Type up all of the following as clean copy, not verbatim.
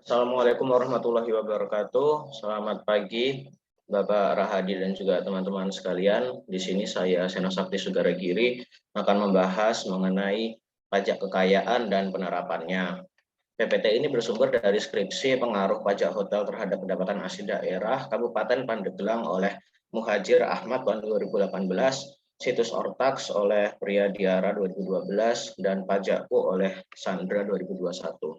Assalamualaikum warahmatullahi wabarakatuh. Selamat pagi, Bapak Rahadi dan juga teman-teman sekalian. Di sini saya Seno Sakti Sugara Giri akan membahas mengenai pajak kekayaan dan penerapannya. PPT ini bersumber dari skripsi pengaruh pajak hotel terhadap pendapatan asli daerah Kabupaten Pandeglang oleh Muhajir Ahmad tahun 2018, situs Ortax oleh Priyadiara 2012, dan Pajakku oleh Sandra 2021.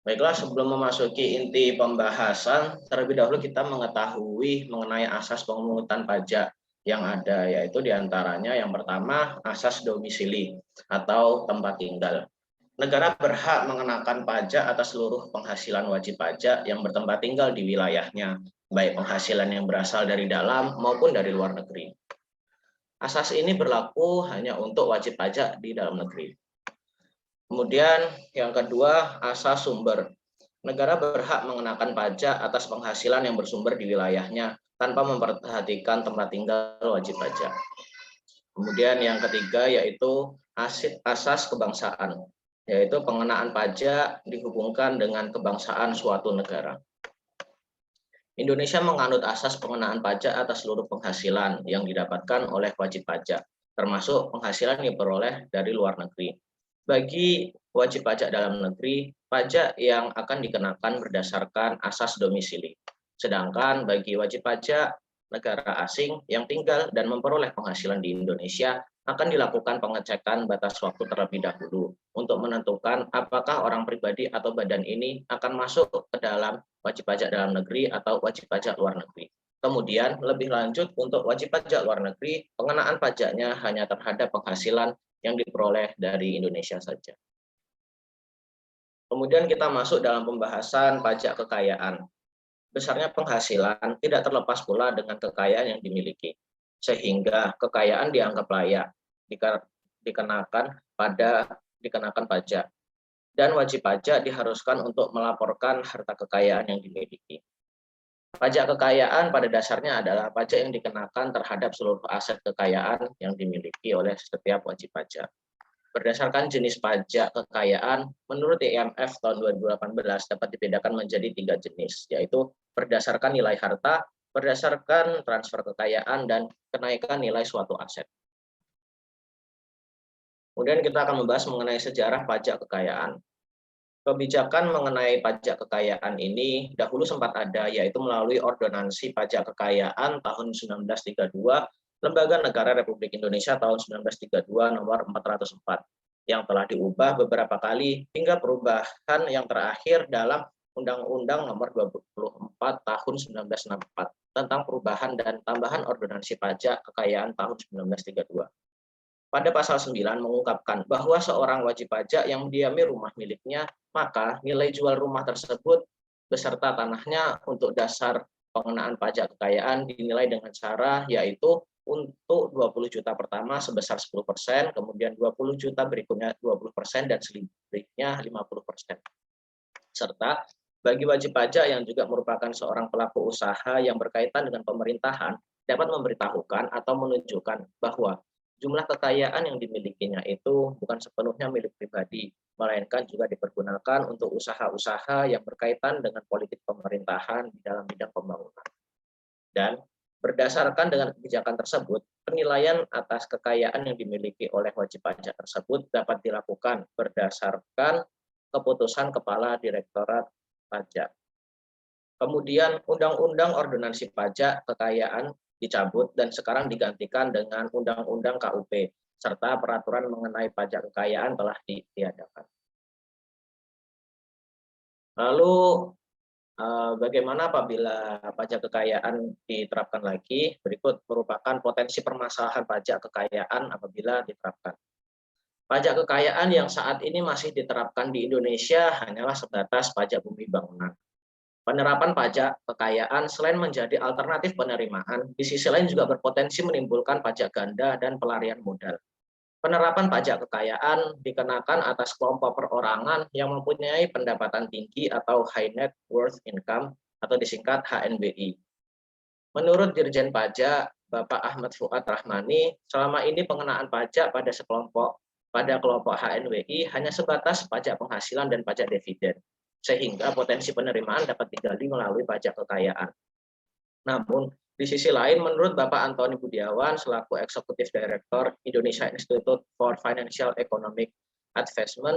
Baiklah, sebelum memasuki inti pembahasan, terlebih dahulu kita mengetahui mengenai asas pemungutan pajak yang ada, yaitu diantaranya yang pertama asas domisili atau tempat tinggal. Negara berhak mengenakan pajak atas seluruh penghasilan wajib pajak yang bertempat tinggal di wilayahnya, baik penghasilan yang berasal dari dalam maupun dari luar negeri. Asas ini berlaku hanya untuk wajib pajak di dalam negeri. Kemudian yang kedua, asas sumber. Negara berhak mengenakan pajak atas penghasilan yang bersumber di wilayahnya tanpa memperhatikan tempat tinggal wajib pajak. Kemudian yang ketiga yaitu asas kebangsaan, yaitu pengenaan pajak dihubungkan dengan kebangsaan suatu negara. Indonesia menganut asas pengenaan pajak atas seluruh penghasilan yang didapatkan oleh wajib pajak, termasuk penghasilan yang diperoleh dari luar negeri. Bagi wajib pajak dalam negeri, pajak yang akan dikenakan berdasarkan asas domisili. Sedangkan bagi wajib pajak negara asing yang tinggal dan memperoleh penghasilan di Indonesia, akan dilakukan pengecekan batas waktu terlebih dahulu untuk menentukan apakah orang pribadi atau badan ini akan masuk ke dalam wajib pajak dalam negeri atau wajib pajak luar negeri. Kemudian lebih lanjut untuk wajib pajak luar negeri, pengenaan pajaknya hanya terhadap penghasilan yang diperoleh dari Indonesia saja. Kemudian kita masuk dalam pembahasan pajak kekayaan. Besarnya penghasilan tidak terlepas pula dengan kekayaan yang dimiliki, sehingga kekayaan dianggap layak dikenakan pajak, dan wajib pajak diharuskan untuk melaporkan harta kekayaan yang dimiliki. Pajak kekayaan pada dasarnya adalah pajak yang dikenakan terhadap seluruh aset kekayaan yang dimiliki oleh setiap wajib pajak. Berdasarkan jenis pajak kekayaan, menurut IMF tahun 2018 dapat dibedakan menjadi 3 jenis, yaitu berdasarkan nilai harta, berdasarkan transfer kekayaan, dan kenaikan nilai suatu aset. Kemudian kita akan membahas mengenai sejarah pajak kekayaan. Kebijakan mengenai pajak kekayaan ini dahulu sempat ada, yaitu melalui Ordonansi Pajak Kekayaan tahun 1932, Lembaga Negara Republik Indonesia tahun 1932 nomor 404, yang telah diubah beberapa kali hingga perubahan yang terakhir dalam Undang-Undang nomor 24 tahun 1964 tentang perubahan dan tambahan Ordonansi Pajak Kekayaan tahun 1932. Pada pasal 9 mengungkapkan bahwa seorang wajib pajak yang mendiami rumah miliknya, maka nilai jual rumah tersebut beserta tanahnya untuk dasar pengenaan pajak kekayaan dinilai dengan cara yaitu untuk 20 juta pertama sebesar 10%, kemudian 20 juta berikutnya 20% dan selanjutnya 50%. Serta bagi wajib pajak yang juga merupakan seorang pelaku usaha yang berkaitan dengan pemerintahan dapat memberitahukan atau menunjukkan bahwa jumlah kekayaan yang dimilikinya itu bukan sepenuhnya milik pribadi, melainkan juga dipergunakan untuk usaha-usaha yang berkaitan dengan politik pemerintahan di dalam bidang pembangunan. Dan berdasarkan dengan kebijakan tersebut, penilaian atas kekayaan yang dimiliki oleh wajib pajak tersebut dapat dilakukan berdasarkan keputusan Kepala Direktorat Pajak. Kemudian Undang-Undang Ordonansi Pajak Kekayaan dicabut dan sekarang digantikan dengan Undang-Undang KUP, serta peraturan mengenai pajak kekayaan telah ditiadakan. Lalu bagaimana apabila pajak kekayaan diterapkan lagi? Berikut merupakan potensi permasalahan pajak kekayaan apabila diterapkan. Pajak kekayaan yang saat ini masih diterapkan di Indonesia hanyalah sebatas pajak bumi bangunan. Penerapan pajak kekayaan selain menjadi alternatif penerimaan, di sisi lain juga berpotensi menimbulkan pajak ganda dan pelarian modal. Penerapan pajak kekayaan dikenakan atas kelompok perorangan yang mempunyai pendapatan tinggi atau high net worth income atau disingkat HNWI. Menurut Dirjen Pajak Bapak Ahmad Fuad Rahmani, selama ini pengenaan pajak pada kelompok HNWI hanya sebatas pajak penghasilan dan pajak dividen. sehingga potensi penerimaan dapat digali melalui pajak kekayaan. Namun, di sisi lain, menurut Bapak Antoni Budiawan selaku Eksekutif Direktur Indonesia Institute for Financial Economic Advancement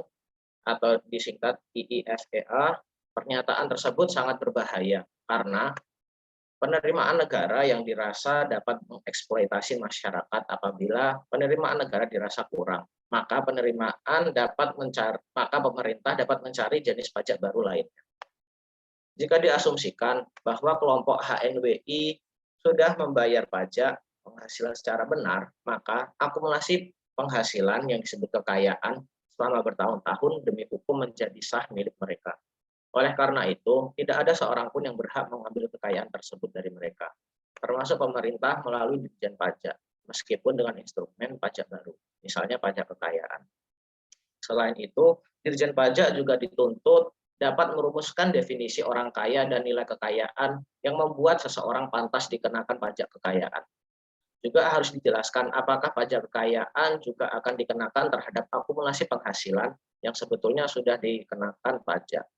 atau disingkat IIFEA, pernyataan tersebut sangat berbahaya karena penerimaan negara yang dirasa dapat mengeksploitasi masyarakat apabila penerimaan negara dirasa kurang, maka pemerintah dapat mencari jenis pajak baru lainnya. Jika diasumsikan bahwa kelompok HNWI sudah membayar pajak penghasilan secara benar, maka akumulasi penghasilan yang disebut kekayaan selama bertahun-tahun demi hukum menjadi sah milik mereka. Oleh karena itu, tidak ada seorang pun yang berhak mengambil kekayaan tersebut dari mereka, termasuk pemerintah melalui Ditjen Pajak, meskipun dengan instrumen pajak baru, misalnya pajak kekayaan. Selain itu, Dirjen Pajak juga dituntut dapat merumuskan definisi orang kaya dan nilai kekayaan yang membuat seseorang pantas dikenakan pajak kekayaan. Juga harus dijelaskan apakah pajak kekayaan juga akan dikenakan terhadap akumulasi penghasilan yang sebetulnya sudah dikenakan pajak.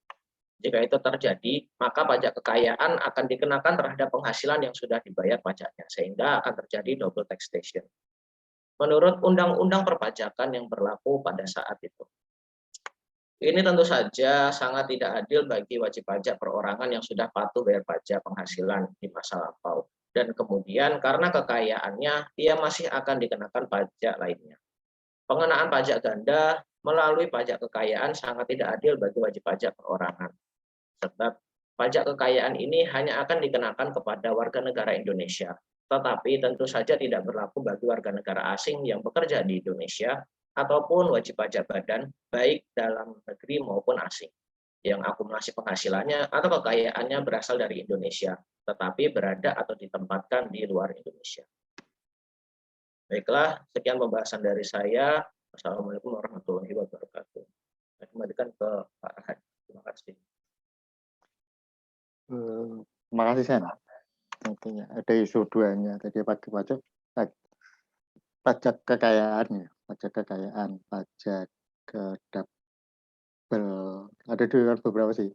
Jika itu terjadi, maka pajak kekayaan akan dikenakan terhadap penghasilan yang sudah dibayar pajaknya, sehingga akan terjadi double taxation. Menurut Undang-Undang Perpajakan yang berlaku pada saat itu. Ini tentu saja sangat tidak adil bagi wajib pajak perorangan yang sudah patuh bayar pajak penghasilan di masa lampau. Dan kemudian karena kekayaannya, ia masih akan dikenakan pajak lainnya. Pengenaan pajak ganda melalui pajak kekayaan sangat tidak adil bagi wajib pajak perorangan. Sebab pajak kekayaan ini hanya akan dikenakan kepada warga negara Indonesia, tetapi tentu saja tidak berlaku bagi warga negara asing yang bekerja di Indonesia ataupun wajib pajak badan baik dalam negeri maupun asing yang akumulasi penghasilannya atau kekayaannya berasal dari Indonesia, tetapi berada atau ditempatkan di luar Indonesia. Baiklah, sekian pembahasan dari saya. Wassalamualaikum warahmatullahi wabarakatuh. Saya kembalikan ke Pak Rahad. Terima kasih. Terima kasih Sen. Tentunya ada isu duanya tadi pajak kekayaan ya, pajak kekayaan, pajak double, ada beberapa sih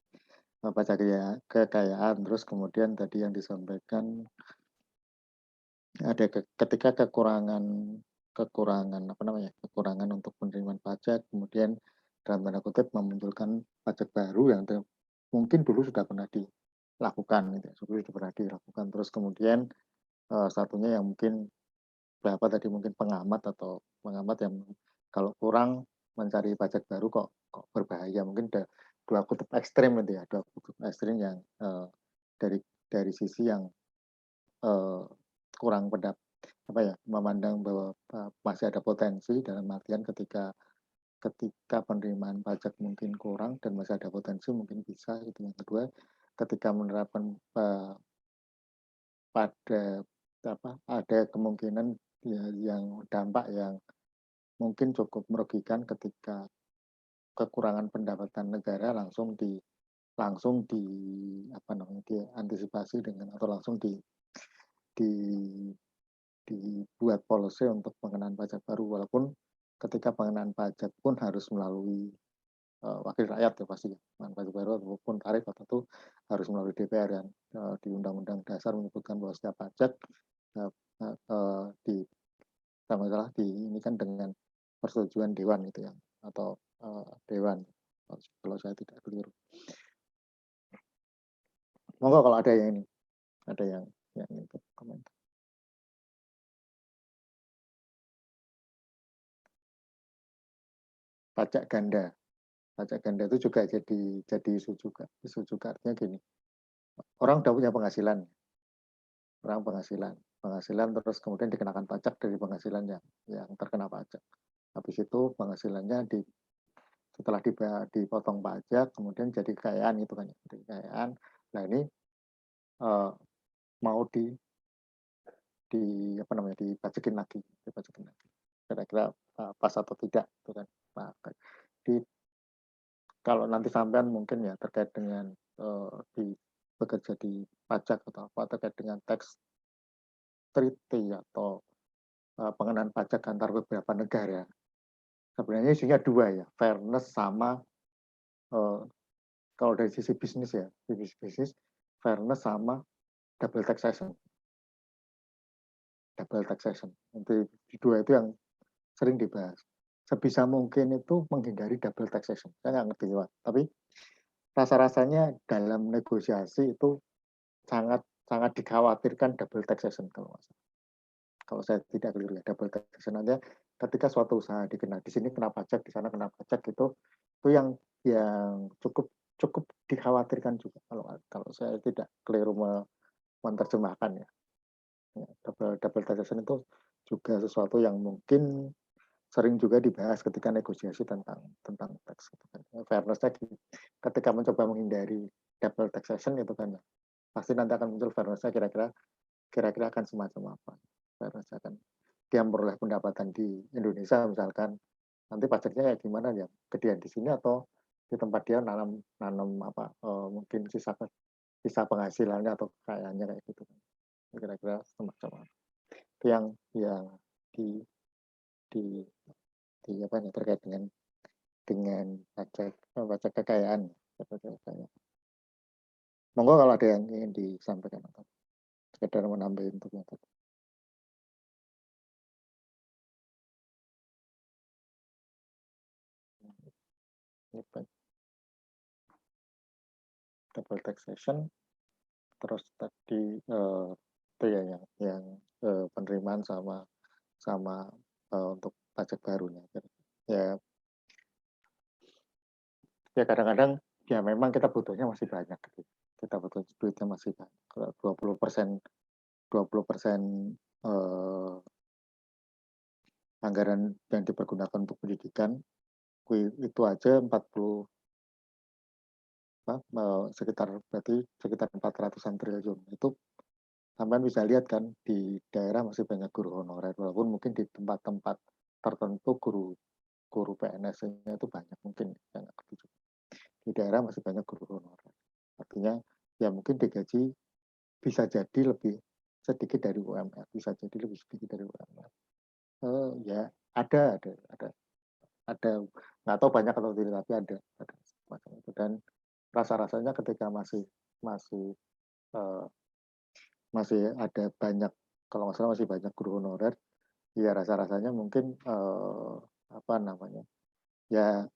pajak kekayaan. Terus kemudian tadi yang disampaikan ada ketika kekurangan untuk penerimaan pajak, kemudian dalam tanda kutip memunculkan pajak baru yang mungkin dulu sudah pernah dilakukan, terus kemudian satunya yang mungkin berapa tadi mungkin pengamat yang kalau kurang mencari pajak baru kok berbahaya, mungkin ada dua kutub ekstrim itu ya, dua kutub ekstrim yang dari sisi yang kurang memandang bahwa masih ada potensi, dalam artian ketika penerimaan pajak mungkin kurang dan masih ada potensi mungkin bisa gitu. Yang kedua, ketika menerapkan ada kemungkinan ya, yang dampak yang mungkin cukup merugikan ketika kekurangan pendapatan negara langsung diantisipasi dengan atau langsung dibuat policy untuk pengenaan pajak baru, walaupun ketika pengenaan pajak pun harus melalui wakil rakyat ya pasti, pengenaan pajak baru ataupun tarif itu harus melalui DPR, dan di Undang-Undang Dasar menyebutkan bahwa setiap pajak ini kan dengan persetujuan dewan gitu ya, atau dewan kalau saya tidak keliru. Monggo kalau ada yang ingin komentar. Pajak ganda itu juga jadi isu juga artinya gini, orang udah punya penghasilan terus kemudian dikenakan pajak dari penghasilan yang terkena pajak. Habis itu penghasilannya setelah dipotong pajak kemudian jadi kekayaan itu kan, jadi kekayaan. Nah ini mau dipajakin lagi. Kira-kira pas atau tidak itu kan. Nah, kalau nanti sampean mungkin ya terkait dengan bekerja di pajak atau apa terkait dengan tax treaty atau pengenaan pajak antar beberapa negara. Sebenarnya isunya dua ya, fairness sama kalau dari sisi bisnis ya, bisnis fairness sama double taxation. Double taxation. Nanti di dua itu yang sering dibahas. Sebisa mungkin itu menghindari double taxation. Saya nggak ngerti Pak. Tapi rasa-rasanya dalam negosiasi itu sangat sangat dikhawatirkan double taxation kalau nggak salah. Kalau saya tidak keliru ya, double taxation aja ketika suatu usaha dikenal di sini kena pajak, di sana kena pajak itu yang cukup cukup dikhawatirkan juga kalau kalau saya tidak keliru menerjemahkan ya. Ya, double taxation itu juga sesuatu yang mungkin sering juga dibahas ketika negosiasi tentang tax gitu kan. Fairness-nya ketika mencoba menghindari double taxation itu kan ya, pasti nanti akan muncul fairness-nya kira-kira akan semacam apa. Fairness akan dia memperoleh pendapatan di Indonesia misalkan, nanti pajaknya kayak gimana ya? Gedean di sini atau di tempat dia nanam nanam apa mungkin sisa penghasilannya atau kekayaannya kayak gitu kan. Kira-kira semacam apa. Itu yang di di di apa nih terkait dengan pajak kekayaan. Monggo kalau ada yang ingin disampaikan atau sekedar menambahin untuk yang tadi. Ini double taxation, terus tadi itu ya yang penerimaan sama sama untuk pajak barunya. Ya, ya kadang-kadang ya memang kita butuhnya masih banyak. Gitu. Kita butuh duitnya masih banyak. Kalau 20% anggaran yang dipergunakan untuk pendidikan itu aja 40 sekitar 400-an triliun. Itu sampean bisa lihat kan di daerah masih banyak guru honorer walaupun mungkin di tempat-tempat tertentu guru PNS-nya itu banyak mungkin yang di daerah masih banyak guru honorer. Artinya ya mungkin digaji bisa jadi lebih sedikit dari UMR, bisa jadi lebih sedikit dari UMR. Ya ada nggak tahu banyak atau tidak tapi ada semacam itu dan rasa-rasanya ketika masih uh, masih ada banyak kalau nggak salah masih banyak guru honorer ya rasa-rasanya mungkin apa namanya ya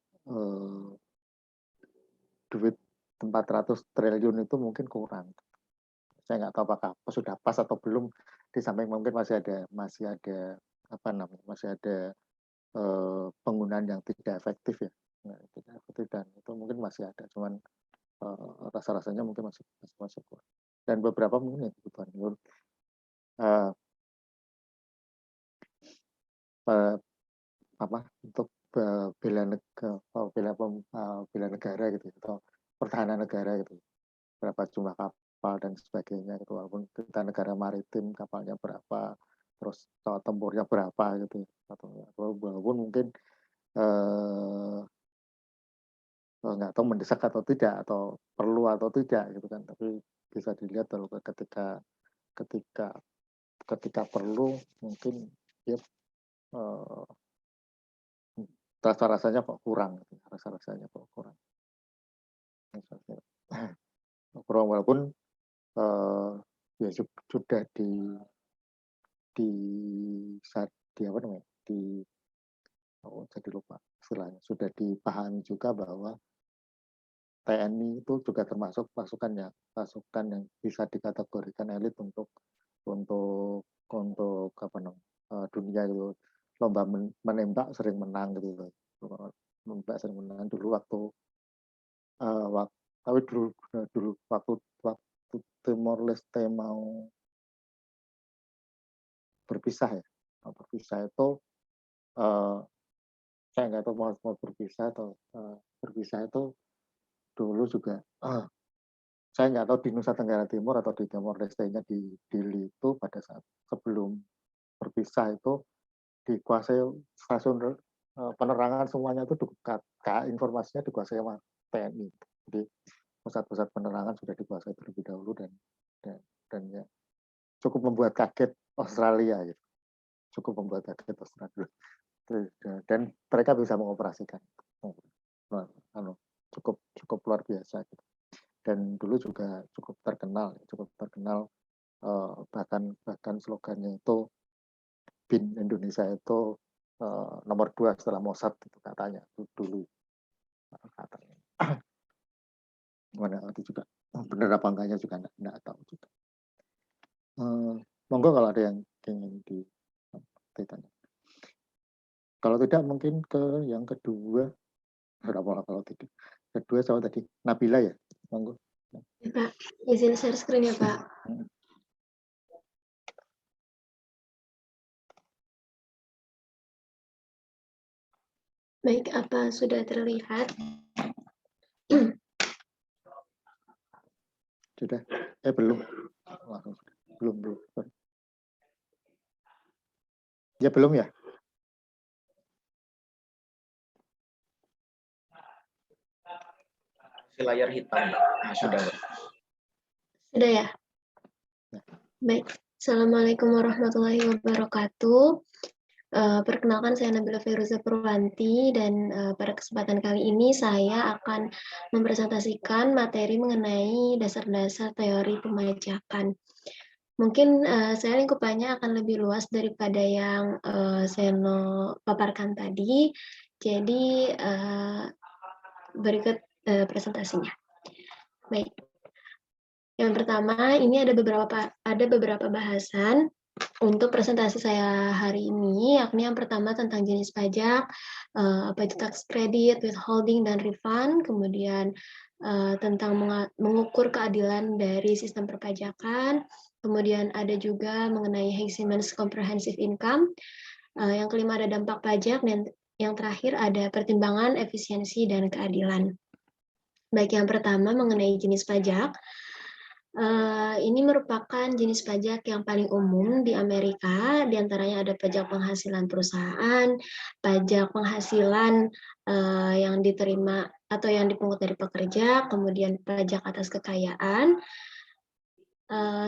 duit 400 triliun itu mungkin kurang saya nggak tahu apakah sudah pas atau belum di samping mungkin masih ada apa namanya masih ada penggunaan yang tidak efektif ya tidak efektif dan itu mungkin masih ada cuman rasa-rasanya mungkin masih kurang dan beberapa mungkin yang kebutuhan uh, uh, apa untuk bela negara gitu atau pertahanan negara gitu berapa jumlah kapal dan sebagainya gitu walaupun kita negara maritim kapalnya berapa terus pesawat tempurnya berapa gitu atau walaupun mungkin eh, nggak tahu mendesak atau tidak atau perlu atau tidak gitu kan tapi bisa dilihat kalau ketika ketika ketika perlu mungkin dia eh, rasa-rasanya kok kurang gitu. Rasa-rasanya kok kurang kurang walaupun ya sudah di saat di apa namanya di jadi lupa istilahnya sudah dipahami juga bahwa TNI itu juga termasuk pasukan yang bisa dikategorikan elit untuk apa namanya dunia itu lomba menembak sering menang gitu menembak sering menang dulu tapi dulu waktu Timor Leste mau berpisah ya berpisah itu uh, saya nggak tahu mau berpisah atau berpisah itu dulu juga saya nggak tahu di Nusa Tenggara Timur atau di Timor Leste-nya di Dili itu pada saat sebelum berpisah itu dikuasai stasiun penerangan semuanya itu informasinya dikuasai sama TNI. Jadi pusat-pusat penerangan sudah dikuasai terlebih dahulu dan ya cukup membuat kaget Australia gitu. Cukup membuat kaget Australia. Dan mereka bisa mengoperasikan. Cukup cukup luar biasa gitu. Dan dulu juga cukup terkenal, bahkan slogannya itu BIN Indonesia itu nomor 2 setelah Mossad gitu katanya dulu katanya. Mana itu juga benar apa enggaknya juga enggak tahu juga. Monggo kalau ada yang ingin ditanya. Kalau tidak mungkin ke yang kedua. Berapa kalau tidak? Kedua sama tadi Nabila ya, monggo. Ya, Pak, izin share screen ya Pak. Baik, apa sudah terlihat? Sudah? Belum. Belum. Ya belum ya? Di layar hitam. Nah, sudah. Sudah ya? Baik. Assalamualaikum warahmatullahi wabarakatuh. Perkenalkan, saya Nabila Feruza Purwanti, dan pada kesempatan kali ini saya akan mempresentasikan materi mengenai dasar-dasar teori pemajakan. Mungkin saya lingkupannya akan lebih luas daripada yang saya paparkan tadi. Jadi berikut presentasinya. Baik. Yang pertama, ini ada beberapa bahasan untuk presentasi saya hari ini, yakni yang pertama tentang jenis pajak, apa itu tax credit, withholding, dan refund, kemudian tentang mengukur keadilan dari sistem perpajakan, kemudian ada juga mengenai Heximan's comprehensive income, yang kelima ada dampak pajak, dan yang terakhir ada pertimbangan efisiensi dan keadilan. Baik, yang pertama mengenai jenis pajak. Ini merupakan jenis pajak yang paling umum di Amerika, diantaranya ada pajak penghasilan perusahaan, pajak penghasilan yang diterima atau yang dipungut dari pekerja, kemudian pajak atas kekayaan.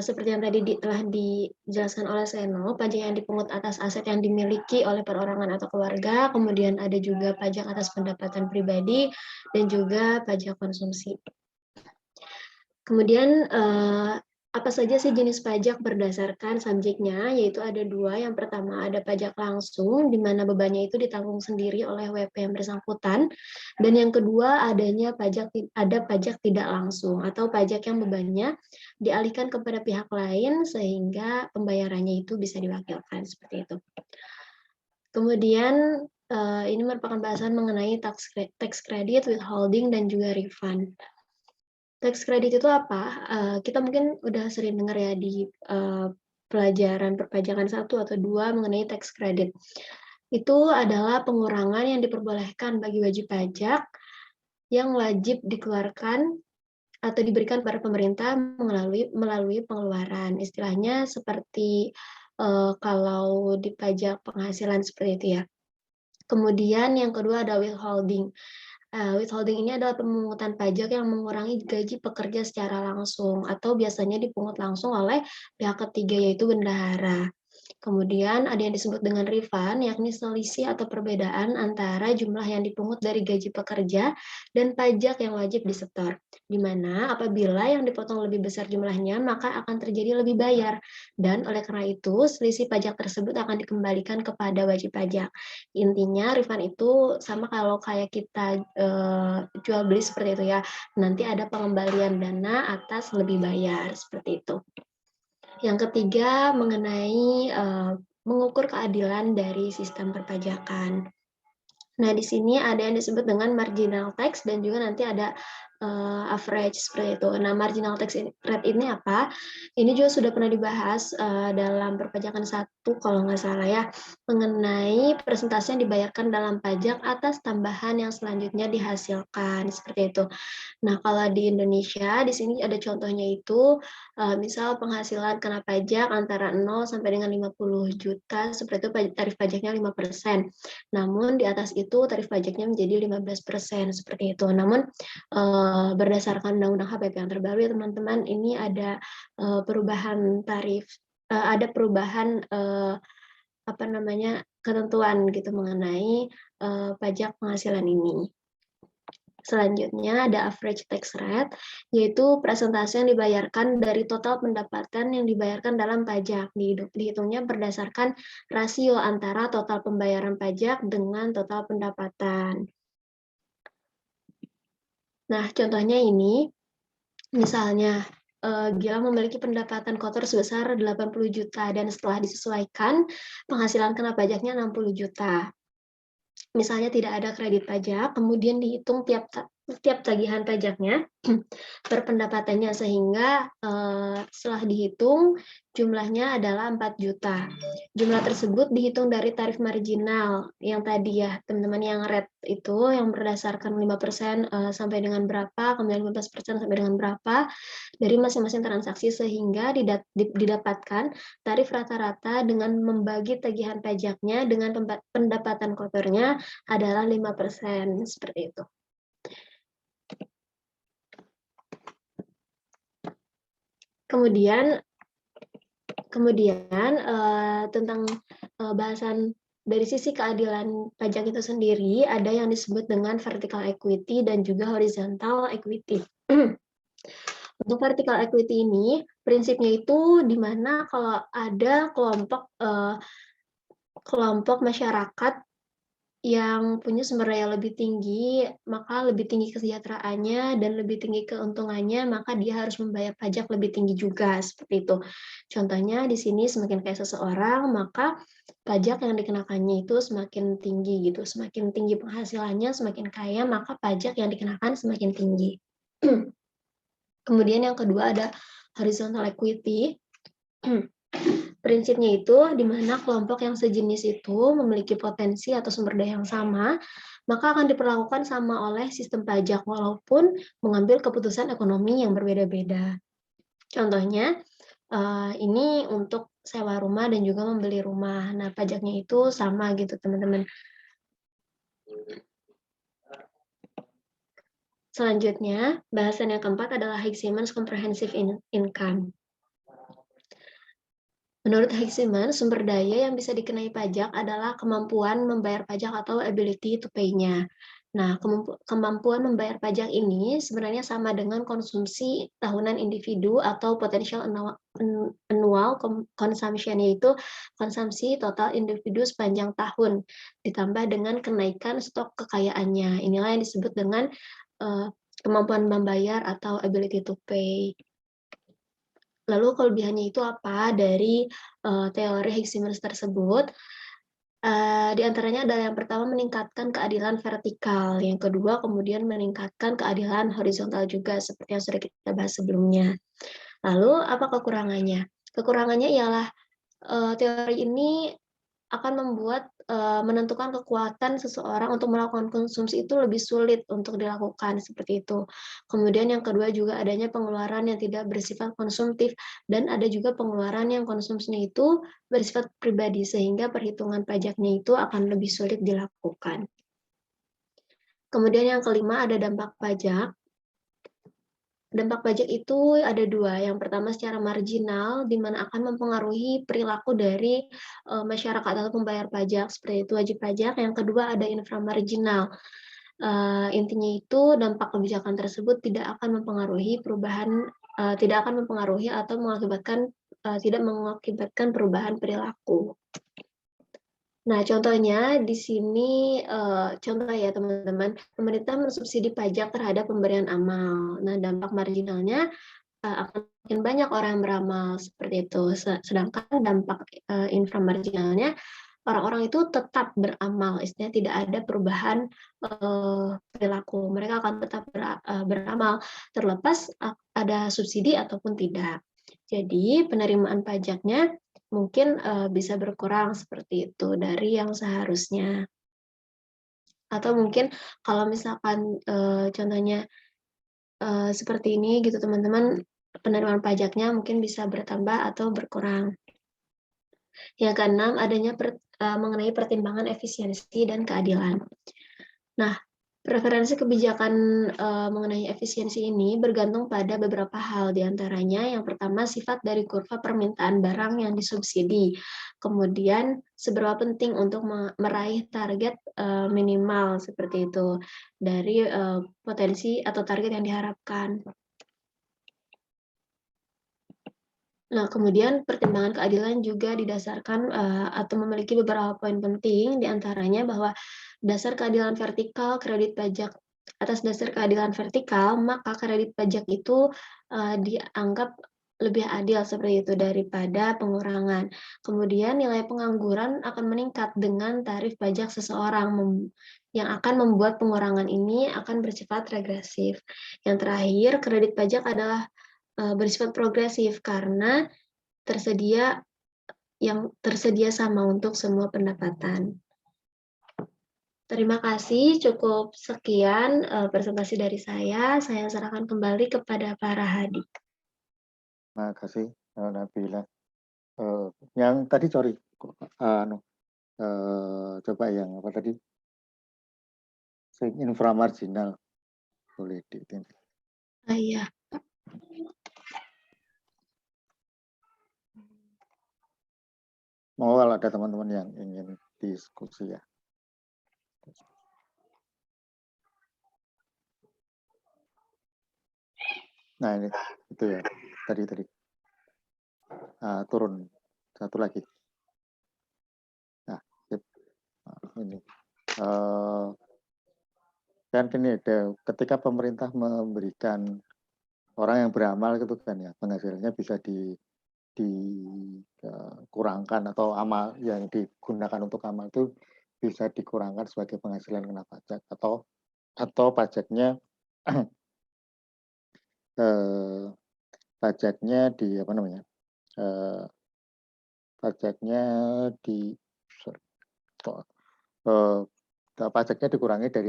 Seperti yang tadi telah dijelaskan oleh Seno, pajak yang dipungut atas aset yang dimiliki oleh perorangan atau keluarga, kemudian ada juga pajak atas pendapatan pribadi, dan juga pajak konsumsi. Kemudian apa saja sih jenis pajak berdasarkan subjeknya, yaitu ada dua. Yang pertama ada pajak langsung, di mana bebannya itu ditanggung sendiri oleh WP yang bersangkutan. Dan yang kedua ada pajak tidak langsung, atau pajak yang bebannya dialihkan kepada pihak lain sehingga pembayarannya itu bisa diwakilkan, seperti itu. Kemudian ini merupakan bahasan mengenai tax credit, withholding, dan juga refund. Tax credit itu apa? Kita mungkin udah sering dengar ya di pelajaran perpajakan 1 atau 2 mengenai tax credit. Itu adalah pengurangan yang diperbolehkan bagi wajib pajak yang wajib dikeluarkan atau diberikan pada pemerintah melalui pengeluaran. Istilahnya seperti kalau di pajak penghasilan seperti itu ya. Kemudian yang kedua ada withholding. Withholding ini adalah pemungutan pajak yang mengurangi gaji pekerja secara langsung atau biasanya dipungut langsung oleh pihak ketiga, yaitu bendahara. Kemudian ada yang disebut dengan refund, yakni selisih atau perbedaan antara jumlah yang dipungut dari gaji pekerja dan pajak yang wajib disetor. Di mana apabila yang dipotong lebih besar jumlahnya, maka akan terjadi lebih bayar. Dan oleh karena itu, selisih pajak tersebut akan dikembalikan kepada wajib pajak. Intinya refund itu sama kalau kayak kita jual beli seperti itu ya. Nanti ada pengembalian dana atas lebih bayar, seperti itu. Yang ketiga mengenai mengukur keadilan dari sistem perpajakan. Nah, di sini ada yang disebut dengan marginal tax dan juga nanti ada average seperti itu. Nah, marginal tax rate ini apa? Ini juga sudah pernah dibahas dalam perpajakan 1 kalau nggak salah ya, mengenai persentase yang dibayarkan dalam pajak atas tambahan yang selanjutnya dihasilkan, seperti itu. Nah, kalau di Indonesia, di sini ada contohnya itu, misal penghasilan kena pajak antara 0 sampai dengan 50 juta, seperti itu tarif pajaknya 5%. Namun di atas itu tarif pajaknya menjadi 15%, seperti itu. Namun berdasarkan Undang-Undang HPP yang terbaru ya teman-teman, ini ada perubahan tarif, ada perubahan ketentuan gitu mengenai pajak penghasilan ini. Selanjutnya ada average tax rate, yaitu persentase yang dibayarkan dari total pendapatan yang dibayarkan dalam pajak. Dihitungnya berdasarkan rasio antara total pembayaran pajak dengan total pendapatan. Nah, contohnya ini, misalnya Gilang memiliki pendapatan kotor sebesar 80 juta dan setelah disesuaikan penghasilan kena pajaknya 60 juta. Misalnya tidak ada kredit pajak, kemudian dihitung tiap tagihan pajaknya per pendapatannya, sehingga setelah dihitung jumlahnya adalah 4 juta. Jumlah tersebut dihitung dari tarif marginal yang tadi ya teman-teman, yang red itu yang berdasarkan 5% sampai dengan berapa, kemudian 15% sampai dengan berapa dari masing-masing transaksi, sehingga didapatkan tarif rata-rata dengan membagi tagihan pajaknya dengan pendapatan kotornya adalah 5%, seperti itu. Kemudian tentang bahasan dari sisi keadilan pajak itu sendiri, ada yang disebut dengan vertical equity dan juga horizontal equity. Untuk vertical equity ini, prinsipnya itu di mana kalau ada kelompok masyarakat yang punya sumber daya lebih tinggi, maka lebih tinggi kesejahteraannya dan lebih tinggi keuntungannya, maka dia harus membayar pajak lebih tinggi juga, seperti itu. Contohnya di sini semakin kaya seseorang, maka pajak yang dikenakannya itu semakin tinggi gitu. Semakin tinggi penghasilannya, semakin kaya, maka pajak yang dikenakan semakin tinggi. Kemudian yang kedua ada horizontal equity. Prinsipnya itu di mana kelompok yang sejenis itu memiliki potensi atau sumber daya yang sama, maka akan diperlakukan sama oleh sistem pajak walaupun mengambil keputusan ekonomi yang berbeda-beda. Contohnya, ini untuk sewa rumah dan juga membeli rumah. Nah, pajaknya itu sama gitu, teman-teman. Selanjutnya, bahasan yang keempat adalah Higgs-Simmons Comprehensive Income. Menurut Higgs-Simmons, sumber daya yang bisa dikenai pajak adalah kemampuan membayar pajak atau ability to pay-nya. Nah, kemampuan membayar pajak ini sebenarnya sama dengan konsumsi tahunan individu atau potential annual consumption, yaitu konsumsi total individu sepanjang tahun, ditambah dengan kenaikan stok kekayaannya. Inilah yang disebut dengan kemampuan membayar atau ability to pay. Lalu kelebihannya itu apa dari teori Higgs-Simmons tersebut? Di antaranya adalah yang pertama meningkatkan keadilan vertikal, yang kedua kemudian meningkatkan keadilan horizontal juga seperti yang sudah kita bahas sebelumnya. Lalu apa kekurangannya? Kekurangannya ialah teori ini akan membuat menentukan kekuatan seseorang untuk melakukan konsumsi itu lebih sulit untuk dilakukan, seperti itu. Kemudian yang kedua juga adanya pengeluaran yang tidak bersifat konsumtif dan ada juga pengeluaran yang konsumsinya itu bersifat pribadi, sehingga perhitungan pajaknya itu akan lebih sulit dilakukan. Kemudian yang kelima ada dampak pajak. Dampak pajak itu ada dua. Yang pertama secara marginal, di mana akan mempengaruhi perilaku dari masyarakat atau pembayar pajak, seperti itu wajib pajak. Yang kedua ada inframarginal. Intinya itu dampak kebijakan tersebut tidak akan mempengaruhi atau tidak mengakibatkan perubahan perilaku. Nah, contohnya di sini, contoh ya teman-teman, pemerintah mensubsidi pajak terhadap pemberian amal. Nah, dampak marginalnya akan makin banyak orang yang beramal, seperti itu. Sedangkan dampak inframarginalnya, orang-orang itu tetap beramal, istilahnya tidak ada perubahan perilaku. Mereka akan tetap beramal, terlepas ada subsidi ataupun tidak. Jadi, penerimaan pajaknya mungkin bisa berkurang seperti itu dari yang seharusnya. Atau mungkin kalau misalkan contohnya seperti ini gitu teman-teman, penerimaan pajaknya mungkin bisa bertambah atau berkurang. Yang keenam, adanya mengenai pertimbangan efisiensi dan keadilan. Nah, preferensi kebijakan mengenai efisiensi ini bergantung pada beberapa hal, diantaranya yang pertama sifat dari kurva permintaan barang yang disubsidi, kemudian seberapa penting untuk meraih target minimal seperti itu dari potensi atau target yang diharapkan. Nah, kemudian pertimbangan keadilan juga didasarkan atau memiliki beberapa poin penting, di antaranya bahwa dasar keadilan vertikal kredit pajak. Atas dasar keadilan vertikal, maka kredit pajak itu dianggap lebih adil seperti itu daripada pengurangan. Kemudian nilai pengangguran akan meningkat dengan tarif pajak seseorang yang akan membuat pengurangan ini akan bersifat regresif. Yang terakhir, kredit pajak adalah bersifat progresif karena tersedia sama untuk semua pendapatan. Terima kasih, cukup sekian presentasi dari saya. Saya serahkan kembali kepada Pak Rahadi. Terima kasih, Nabila. Yang tadi sorry, coba yang apa tadi? Inframarginal, boleh ditindak. Iya. Mau kalau ada teman-teman yang ingin diskusi ya. Nah ini itu ya tadi turun satu lagi. Nah ini kan ini ketika pemerintah memberikan orang yang beramal gitu kan ya, penghasilannya bisa dikurangkan atau amal yang digunakan untuk amal itu bisa dikurangkan sebagai penghasilan kena pajak atau pajaknya pajaknya di apa namanya pajaknya di pajaknya dikurangi dari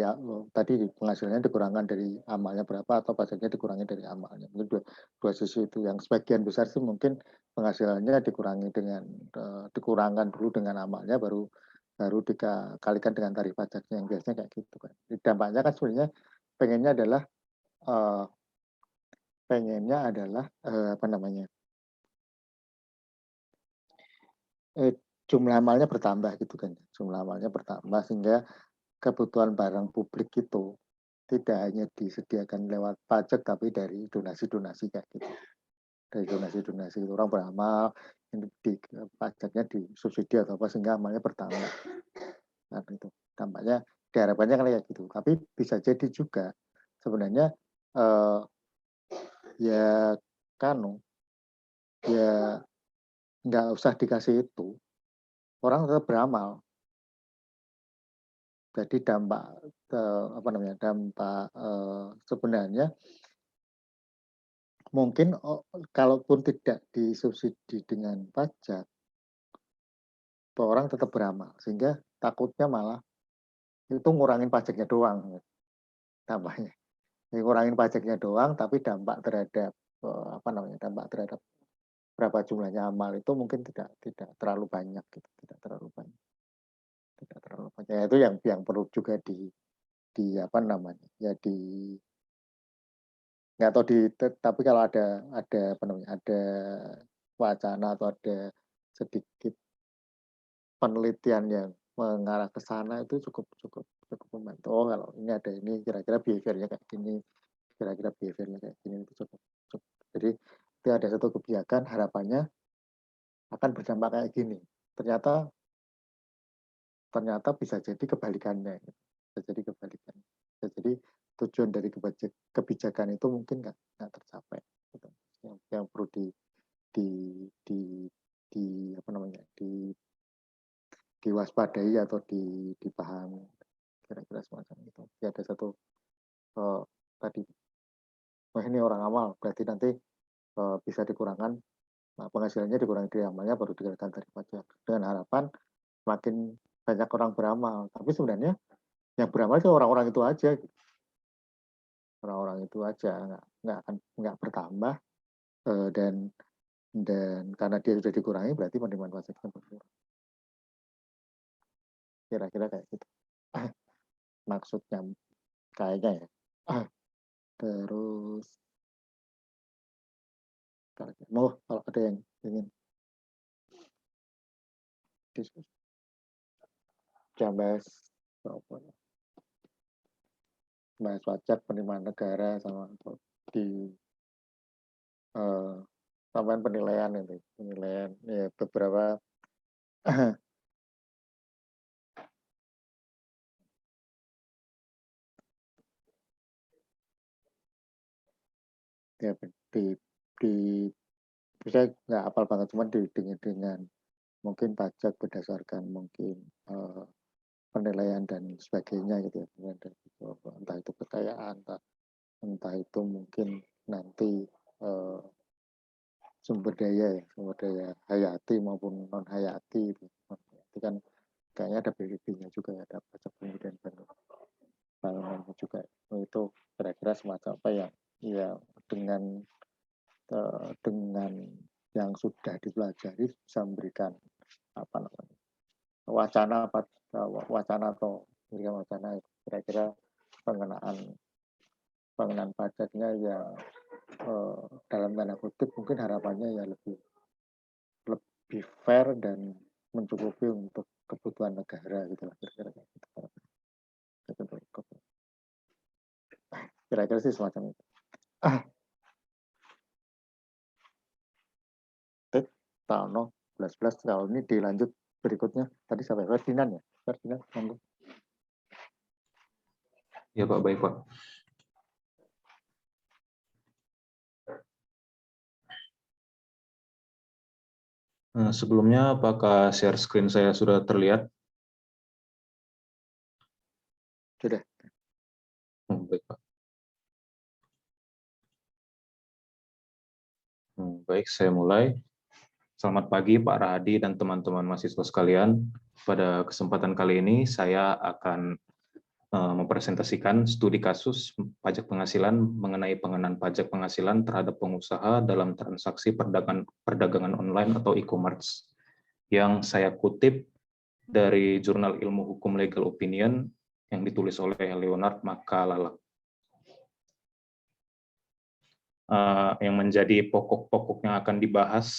tadi penghasilannya dikurangkan dari amalnya berapa atau pajaknya dikurangi dari amalnya, mungkin dua sisi itu. Yang sebagian besar sih mungkin penghasilannya dikurangi dengan dikurangkan dulu dengan amalnya, baru dikalikan dengan tarif pajaknya, yang biasanya kayak gitu kan. Dampaknya kan sebenarnya pengennya adalah apa namanya jumlah amalnya bertambah gitu kan, jumlah amalnya bertambah sehingga kebutuhan barang publik itu tidak hanya disediakan lewat pajak tapi dari donasi-donasi kayak gitu. Dari donasi-donasi itu orang beramal, ini pajaknya disubsidi atau apa sehingga amalnya bertambah. Nah itu dampaknya diharapkannya kan kayak gitu. Tapi bisa jadi juga sebenarnya ya nggak usah dikasih itu, orang tetap beramal. Jadi dampak sebenarnya mungkin kalaupun tidak disubsidi dengan pajak, orang tetap beramal, sehingga takutnya malah itu ngurangin pajaknya doang dampaknya. Ngurangin pajaknya doang, tapi dampak terhadap dampak terhadap berapa jumlahnya amal itu mungkin tidak terlalu banyak gitu, tidak terlalu banyak. Itu yang perlu juga apa namanya ya nggak tahu tapi kalau ada ada wacana atau ada sedikit penelitian yang mengarah ke sana itu cukup membantu. Oh kalau ini ada ini kira-kira behaviornya kayak gini, itu cukup. Jadi itu ada satu kebijakan harapannya akan berdampak kayak gini. Ternyata bisa jadi kebalikannya. Bisa jadi tujuan dari kebijakan itu mungkin nggak tercapai. Gitu. Yang perlu diwaspadai atau dipahami, kira-kira semacam itu. Ya, ada satu tadi, ini orang amal, berarti nanti bisa dikurangkan, penghasilannya dikurangi dari amalnya, baru dikenakan tarif pajak. Dengan harapan makin banyak orang beramal, tapi sebenarnya yang beramal itu orang-orang itu aja, gitu. Orang-orang itu aja, nggak bertambah, dan karena dia sudah dikurangi berarti penerimaan pajaknya berkurang. Kira-kira kayak gitu. Maksudnya kayaknya ya. Terus kalau ada yang ingin diskusi. Yang bahas pajak penerimaan negara sama di tambahan penilaian ya beberapa ya di saya nggak hafal banget, cuman dengan mungkin pajak berdasarkan mungkin penilaian dan sebagainya gitu ya, entah itu kekayaan, entah itu mungkin nanti sumber daya hayati maupun non hayati itu kan kayaknya ada BPP-nya juga ya, ada pajak kemudian bangunannya juga. Itu kira-kira semacam apa ya dengan yang sudah dipelajari bisa memberikan apa namanya wacana atau wacana kira-kira pengenaan pajaknya ya dalam tanda kutip mungkin harapannya ya lebih fair dan mencukupi untuk kebutuhan negara gitu lah kira-kira kira-kira sih semacam itu. Tahun 11 tahun ini dilanjut berikutnya tadi sampai Ferdinand ya, Ferdinand monggo. Ya Pak, baik Pak. Sebelumnya apakah share screen saya sudah terlihat? Sudah. Baik Pak. Baik, saya mulai. Selamat pagi Pak Rahadi dan teman-teman mahasiswa sekalian. Pada kesempatan kali ini saya akan mempresentasikan studi kasus pajak penghasilan mengenai pengenaan pajak penghasilan terhadap pengusaha dalam transaksi perdagangan online atau e-commerce yang saya kutip dari Jurnal Ilmu Hukum Legal Opinion yang ditulis oleh Leonard Makalala. Yang menjadi pokok-pokok yang akan dibahas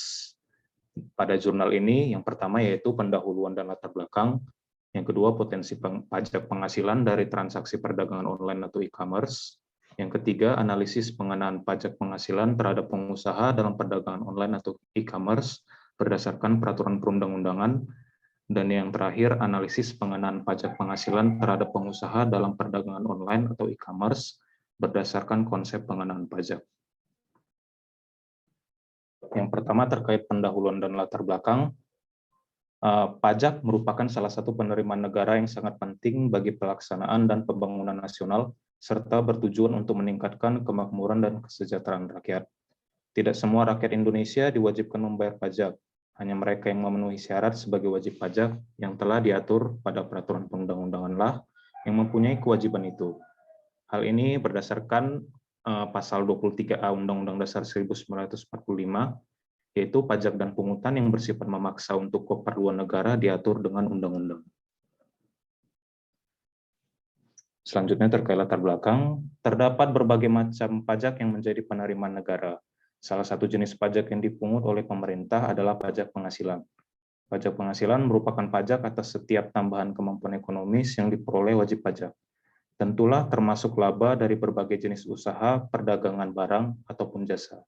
pada jurnal ini, yang pertama yaitu pendahuluan dan latar belakang, yang kedua potensi pajak penghasilan dari transaksi perdagangan online atau e-commerce, yang ketiga analisis pengenaan pajak penghasilan terhadap pengusaha dalam perdagangan online atau e-commerce berdasarkan peraturan perundang-undangan, dan yang terakhir analisis pengenaan pajak penghasilan terhadap pengusaha dalam perdagangan online atau e-commerce berdasarkan konsep pengenaan pajak. Yang pertama terkait pendahuluan dan latar belakang, pajak merupakan salah satu penerimaan negara yang sangat penting bagi pelaksanaan dan pembangunan nasional, serta bertujuan untuk meningkatkan kemakmuran dan kesejahteraan rakyat. Tidak semua rakyat Indonesia diwajibkan membayar pajak, hanya mereka yang memenuhi syarat sebagai wajib pajak yang telah diatur pada peraturan perundang-undangan lah yang mempunyai kewajiban itu. Hal ini berdasarkan pasal 23A Undang-Undang Dasar 1945, yaitu pajak dan pungutan yang bersifat memaksa untuk keperluan negara diatur dengan undang-undang. Selanjutnya terkait latar belakang, terdapat berbagai macam pajak yang menjadi penerimaan negara. Salah satu jenis pajak yang dipungut oleh pemerintah adalah pajak penghasilan. Pajak penghasilan merupakan pajak atas setiap tambahan kemampuan ekonomis yang diperoleh wajib pajak. Tentulah termasuk laba dari berbagai jenis usaha, perdagangan barang, ataupun jasa.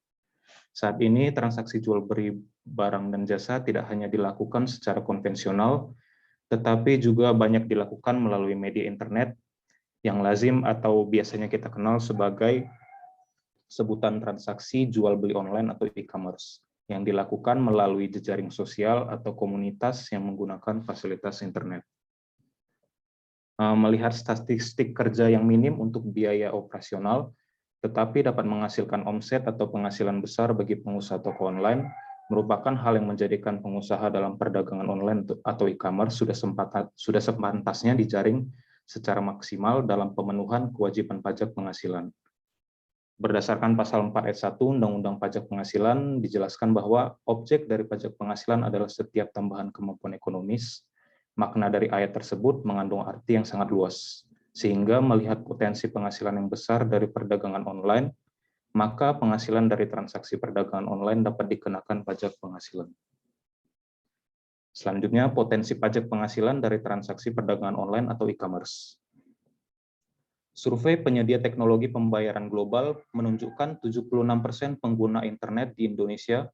Saat ini, transaksi jual beli barang dan jasa tidak hanya dilakukan secara konvensional, tetapi juga banyak dilakukan melalui media internet yang lazim atau biasanya kita kenal sebagai sebutan transaksi jual beli online atau e-commerce, yang dilakukan melalui jejaring sosial atau komunitas yang menggunakan fasilitas internet. Melihat statistik kerja yang minim untuk biaya operasional, tetapi dapat menghasilkan omset atau penghasilan besar bagi pengusaha toko online, merupakan hal yang menjadikan pengusaha dalam perdagangan online atau e-commerce sudah sepantasnya dijaring secara maksimal dalam pemenuhan kewajiban pajak penghasilan. Berdasarkan pasal 4 ayat 1 Undang-Undang Pajak Penghasilan dijelaskan bahwa objek dari pajak penghasilan adalah setiap tambahan kemampuan ekonomis. Makna dari ayat tersebut mengandung arti yang sangat luas, sehingga melihat potensi penghasilan yang besar dari perdagangan online, maka penghasilan dari transaksi perdagangan online dapat dikenakan pajak penghasilan. Selanjutnya, potensi pajak penghasilan dari transaksi perdagangan online atau e-commerce. Survei penyedia teknologi pembayaran global menunjukkan 76% pengguna internet di Indonesia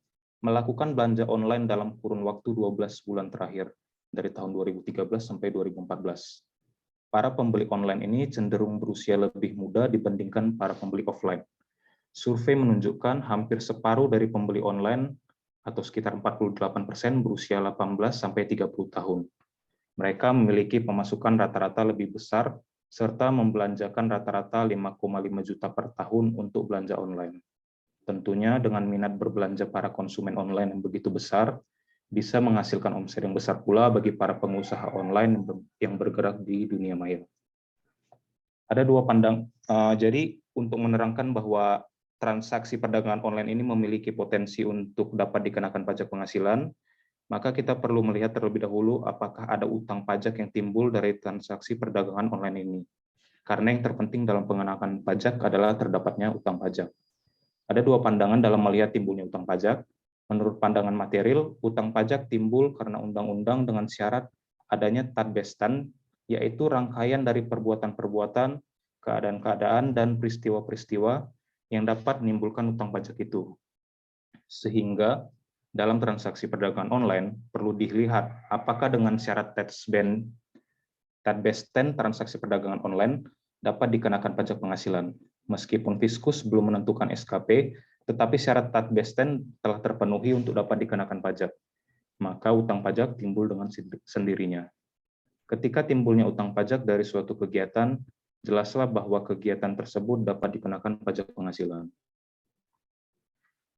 melakukan belanja online dalam kurun waktu 12 bulan terakhir, dari tahun 2013 sampai 2014. Para pembeli online ini cenderung berusia lebih muda dibandingkan para pembeli offline. Survei menunjukkan hampir separuh dari pembeli online atau sekitar 48% berusia 18 sampai 30 tahun. Mereka memiliki pemasukan rata-rata lebih besar serta membelanjakan rata-rata 5,5 juta per tahun untuk belanja online. Tentunya dengan minat berbelanja para konsumen online yang begitu besar, bisa menghasilkan omset yang besar pula bagi para pengusaha online yang bergerak di dunia maya. Ada dua jadi untuk menerangkan bahwa transaksi perdagangan online ini memiliki potensi untuk dapat dikenakan pajak penghasilan, maka kita perlu melihat terlebih dahulu apakah ada utang pajak yang timbul dari transaksi perdagangan online ini. Karena yang terpenting dalam pengenakan pajak adalah terdapatnya utang pajak. Ada dua pandangan dalam melihat timbulnya utang pajak. Menurut pandangan material, utang pajak timbul karena undang-undang dengan syarat adanya tadbestan, yaitu rangkaian dari perbuatan-perbuatan, keadaan-keadaan, dan peristiwa-peristiwa yang dapat menimbulkan utang pajak itu. Sehingga dalam transaksi perdagangan online perlu dilihat apakah dengan syarat tadbestan transaksi perdagangan online dapat dikenakan pajak penghasilan. Meskipun Fiskus belum menentukan SKP, tetapi syarat tadbestan telah terpenuhi untuk dapat dikenakan pajak. Maka utang pajak timbul dengan sendirinya. Ketika timbulnya utang pajak dari suatu kegiatan, jelaslah bahwa kegiatan tersebut dapat dikenakan pajak penghasilan.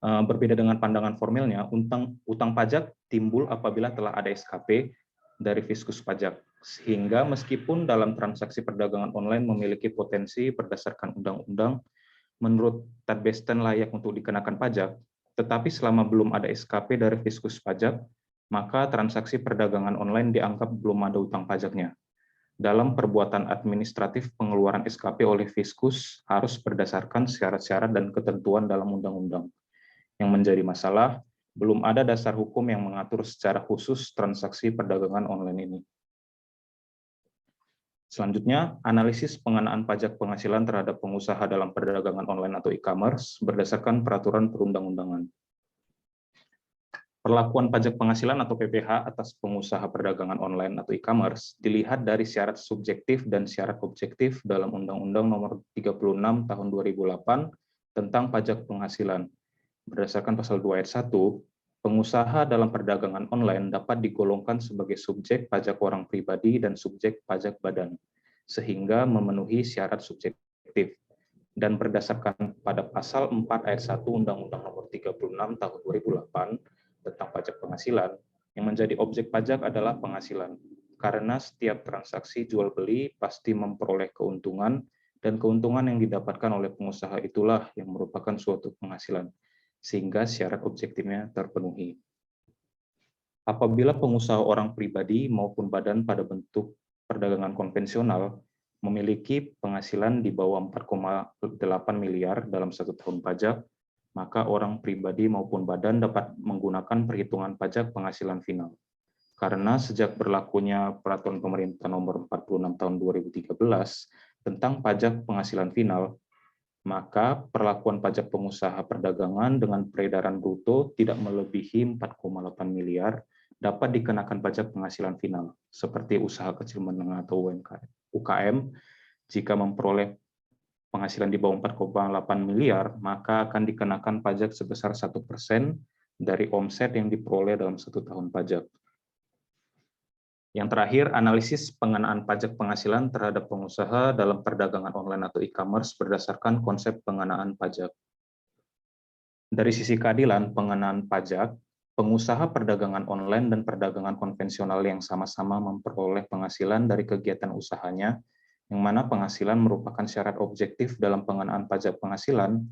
Berbeda dengan pandangan formilnya, utang pajak timbul apabila telah ada SKP dari Fiskus pajak, sehingga meskipun dalam transaksi perdagangan online memiliki potensi berdasarkan undang-undang menurut tadbestan layak untuk dikenakan pajak, tetapi selama belum ada SKP dari Fiskus pajak, maka transaksi perdagangan online dianggap belum ada utang pajaknya. Dalam perbuatan administratif, pengeluaran SKP oleh Fiskus harus berdasarkan syarat-syarat dan ketentuan dalam undang-undang. Yang menjadi masalah, belum ada dasar hukum yang mengatur secara khusus transaksi perdagangan online ini. Selanjutnya, analisis pengenaan pajak penghasilan terhadap pengusaha dalam perdagangan online atau e-commerce berdasarkan peraturan perundang-undangan. Perlakuan pajak penghasilan atau PPh atas pengusaha perdagangan online atau e-commerce dilihat dari syarat subjektif dan syarat objektif dalam Undang-Undang Nomor 36 Tahun 2008 tentang pajak penghasilan. Berdasarkan pasal 2 ayat 1, pengusaha dalam perdagangan online dapat digolongkan sebagai subjek pajak orang pribadi dan subjek pajak badan, sehingga memenuhi syarat subjektif. Dan berdasarkan pada pasal 4 ayat 1 Undang-Undang Nomor 36 Tahun 2008 tentang pajak penghasilan, yang menjadi objek pajak adalah penghasilan. Karena setiap transaksi jual beli pasti memperoleh keuntungan, dan keuntungan yang didapatkan oleh pengusaha itulah yang merupakan suatu penghasilan, sehingga syarat objektifnya terpenuhi. Apabila pengusaha orang pribadi maupun badan pada bentuk perdagangan konvensional memiliki penghasilan di bawah 4,8 miliar dalam 1 tahun pajak, maka orang pribadi maupun badan dapat menggunakan perhitungan pajak penghasilan final. Karena sejak berlakunya Peraturan Pemerintah Nomor 46 Tahun 2013 tentang pajak penghasilan final, maka perlakuan pajak pengusaha perdagangan dengan peredaran bruto tidak melebihi 4,8 miliar dapat dikenakan pajak penghasilan final, seperti usaha kecil menengah atau UKM, jika memperoleh penghasilan di bawah 4,8 miliar, maka akan dikenakan pajak sebesar 1% dari omset yang diperoleh dalam 1 tahun pajak. Yang terakhir, analisis pengenaan pajak penghasilan terhadap pengusaha dalam perdagangan online atau e-commerce berdasarkan konsep pengenaan pajak. Dari sisi keadilan pengenaan pajak, pengusaha perdagangan online dan perdagangan konvensional yang sama-sama memperoleh penghasilan dari kegiatan usahanya, yang mana penghasilan merupakan syarat objektif dalam pengenaan pajak penghasilan,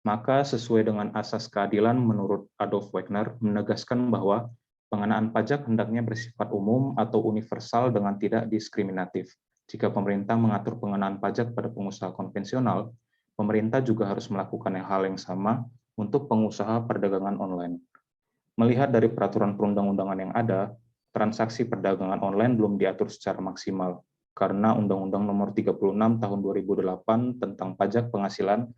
maka sesuai dengan asas keadilan menurut Adolf Wegner menegaskan bahwa pengenaan pajak hendaknya bersifat umum atau universal dengan tidak diskriminatif. Jika pemerintah mengatur pengenaan pajak pada pengusaha konvensional, pemerintah juga harus melakukan hal yang sama untuk pengusaha perdagangan online. Melihat dari peraturan perundang-undangan yang ada, transaksi perdagangan online belum diatur secara maksimal karena Undang-Undang Nomor 36 Tahun 2008 tentang pajak penghasilan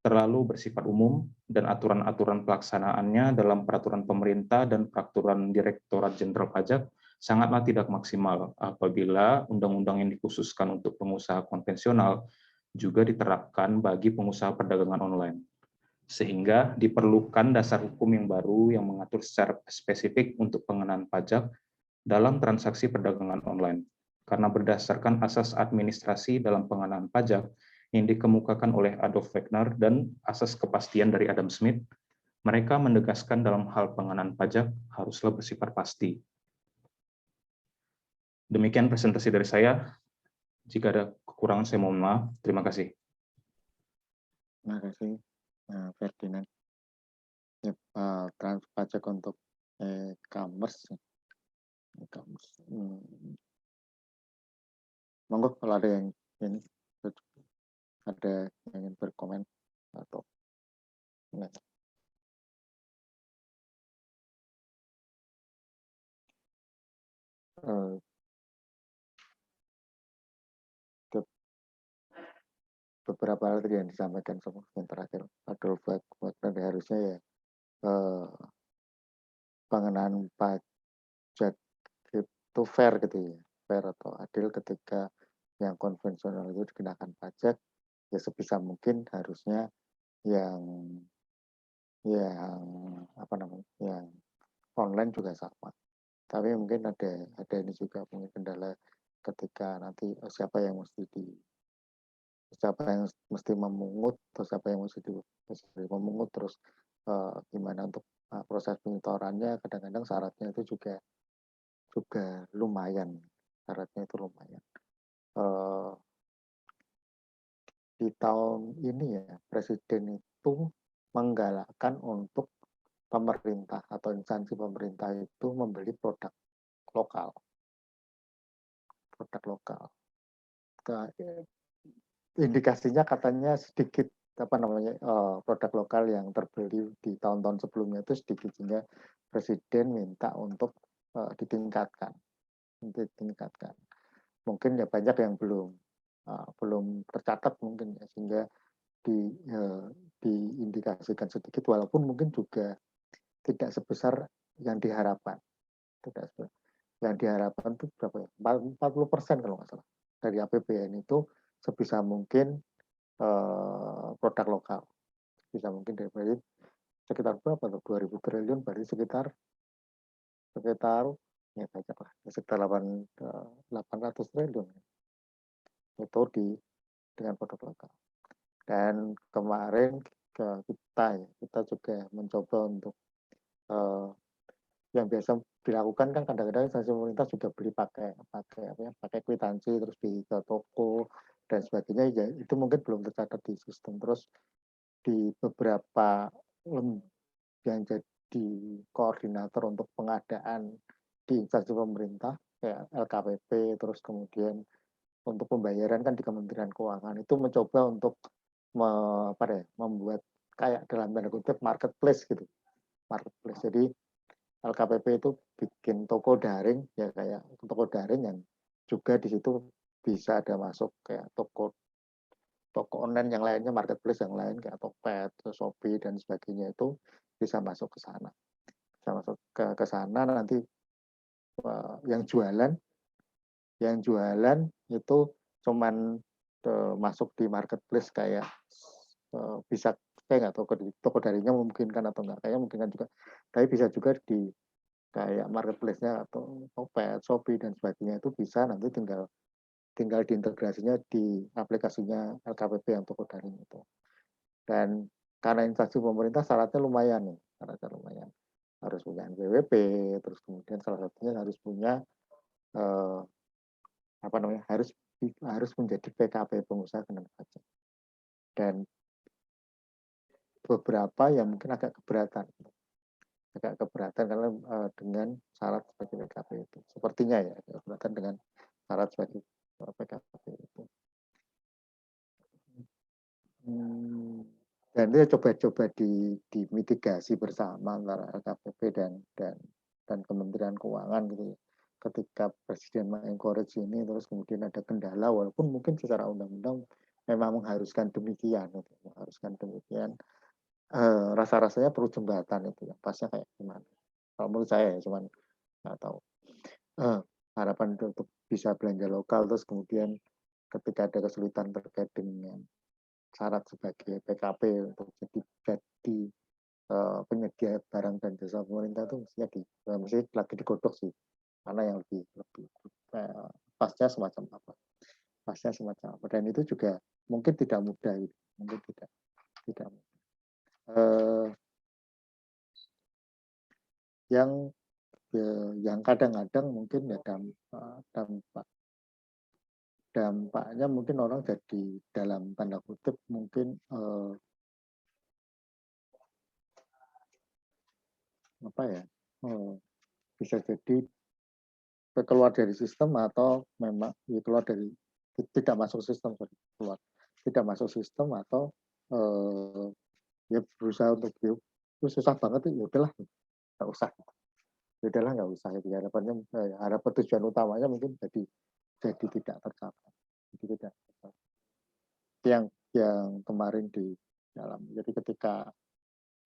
terlalu bersifat umum dan aturan-aturan pelaksanaannya dalam peraturan pemerintah dan peraturan Direktorat Jenderal Pajak sangatlah tidak maksimal apabila undang-undang yang dikhususkan untuk pengusaha konvensional juga diterapkan bagi pengusaha perdagangan online. Sehingga diperlukan dasar hukum yang baru yang mengatur secara spesifik untuk pengenaan pajak dalam transaksi perdagangan online. Karena berdasarkan asas administrasi dalam pengenaan pajak yang dikemukakan oleh Adolf Wegner dan asas kepastian dari Adam Smith, mereka menegaskan dalam hal pengenaan pajak haruslah bersifat pasti. Demikian presentasi dari saya. Jika ada kekurangan saya mohon maaf. Terima kasih. Terima kasih, Ferdinand. Ya, pajak untuk e-commerce. Monggo kalau ada yang ini, ada yang ingin berkomen atau beberapa hal tadi yang disampaikan yang terakhir Adolf Wegner harusnya ya pengenaan pajak itu fair gitu ya, fair atau adil ketika yang konvensional itu dikenakan pajak ya sebisa mungkin harusnya yang apa namanya yang online juga sama. Tapi mungkin ada ini juga mungkin kendala ketika nanti siapa yang mesti memungut atau siapa yang mesti memungut terus gimana untuk proses penyetorannya, kadang-kadang syaratnya itu juga lumayan, syaratnya itu lumayan. Di tahun ini ya presiden itu menggalakkan untuk pemerintah atau instansi pemerintah itu membeli produk lokal. Indikasinya katanya sedikit produk lokal yang terbeli di tahun-tahun sebelumnya itu sedikit, sehingga presiden minta untuk ditingkatkan. Mungkin ya banyak yang belum tercatat mungkin ya, sehingga diindikasikan sedikit, walaupun mungkin juga tidak sebesar yang diharapkan. Yang diharapkan itu berapa ya? 40% kalau nggak salah dari APBN itu sebisa mungkin produk lokal. Bisa mungkin dari sekitar berapa tuh? 2.000 triliun berarti sekitar ya banyak lah, sekitar 800 triliun itu dengan produk lokal. Dan kemarin kita juga mencoba untuk yang biasa dilakukan kan kadang-kadang instansi pemerintah juga beli pakai kwitansi terus di toko dan sebagainya, ya itu mungkin belum tercatat di sistem. Terus di beberapa yang jadi koordinator untuk pengadaan di instansi pemerintah kayak LKPP, terus kemudian untuk pembayaran kan di Kementerian Keuangan itu mencoba untuk membuat kayak dalam tanda kutip marketplace gitu, marketplace. Jadi LKPP itu bikin toko daring ya, kayak toko daring yang juga di situ bisa ada masuk kayak toko online yang lainnya, marketplace yang lain kayak Tokped, Shopee dan sebagainya, itu bisa masuk ke sana. Bisa masuk ke sana nanti yang jualan itu cuman masuk di marketplace kayak bisa kayak nggak tahu toko daringnya memungkinkan atau enggak, kayaknya memungkinkan juga, tapi bisa juga di kayak marketplace-nya atau Tokped, Shopee dan sebagainya itu bisa nanti tinggal diintegrasinya di aplikasinya LKPP yang toko daring itu. Dan karena instansi pemerintah syaratnya lumayan nih, harus punya NPWP, terus kemudian salah satunya harus punya harus menjadi PKP, pengusaha kena pajak. Dan beberapa yang mungkin agak keberatan karena dengan syarat sebagai PKP itu. Sepertinya ya, keberatan dengan syarat sebagai PKP itu. Dan itu coba dimitigasi bersama antara LKPP dan Kementerian Keuangan gitu ya. ketika Presiden mengencourage ini, terus kemudian ada kendala, walaupun mungkin secara undang-undang memang mengharuskan demikian, rasa-rasanya perlu jembatan itu ya, pasnya kayak gimana? Kalau menurut saya ya, cuman nggak tahu. Harapan untuk bisa belanja lokal, terus kemudian ketika ada kesulitan terkait dengan syarat sebagai PKP untuk jadi penyedia barang dan jasa pemerintah itu mesti lagi digodok sih, karena yang lebih pasnya semacam apa, dan itu juga mungkin tidak mudah gitu. Mungkin tidak mudah. Yang kadang-kadang mungkin ya dampaknya mungkin orang jadi dalam tanda kutip mungkin bisa jadi keluar dari sistem, atau memang keluar dari tidak masuk sistem, atau ya berusaha untuk itu susah banget, ya udahlah nggak usah gitu. Harapan tujuan utamanya mungkin jadi tidak tercapai. Yang kemarin di dalam, jadi ketika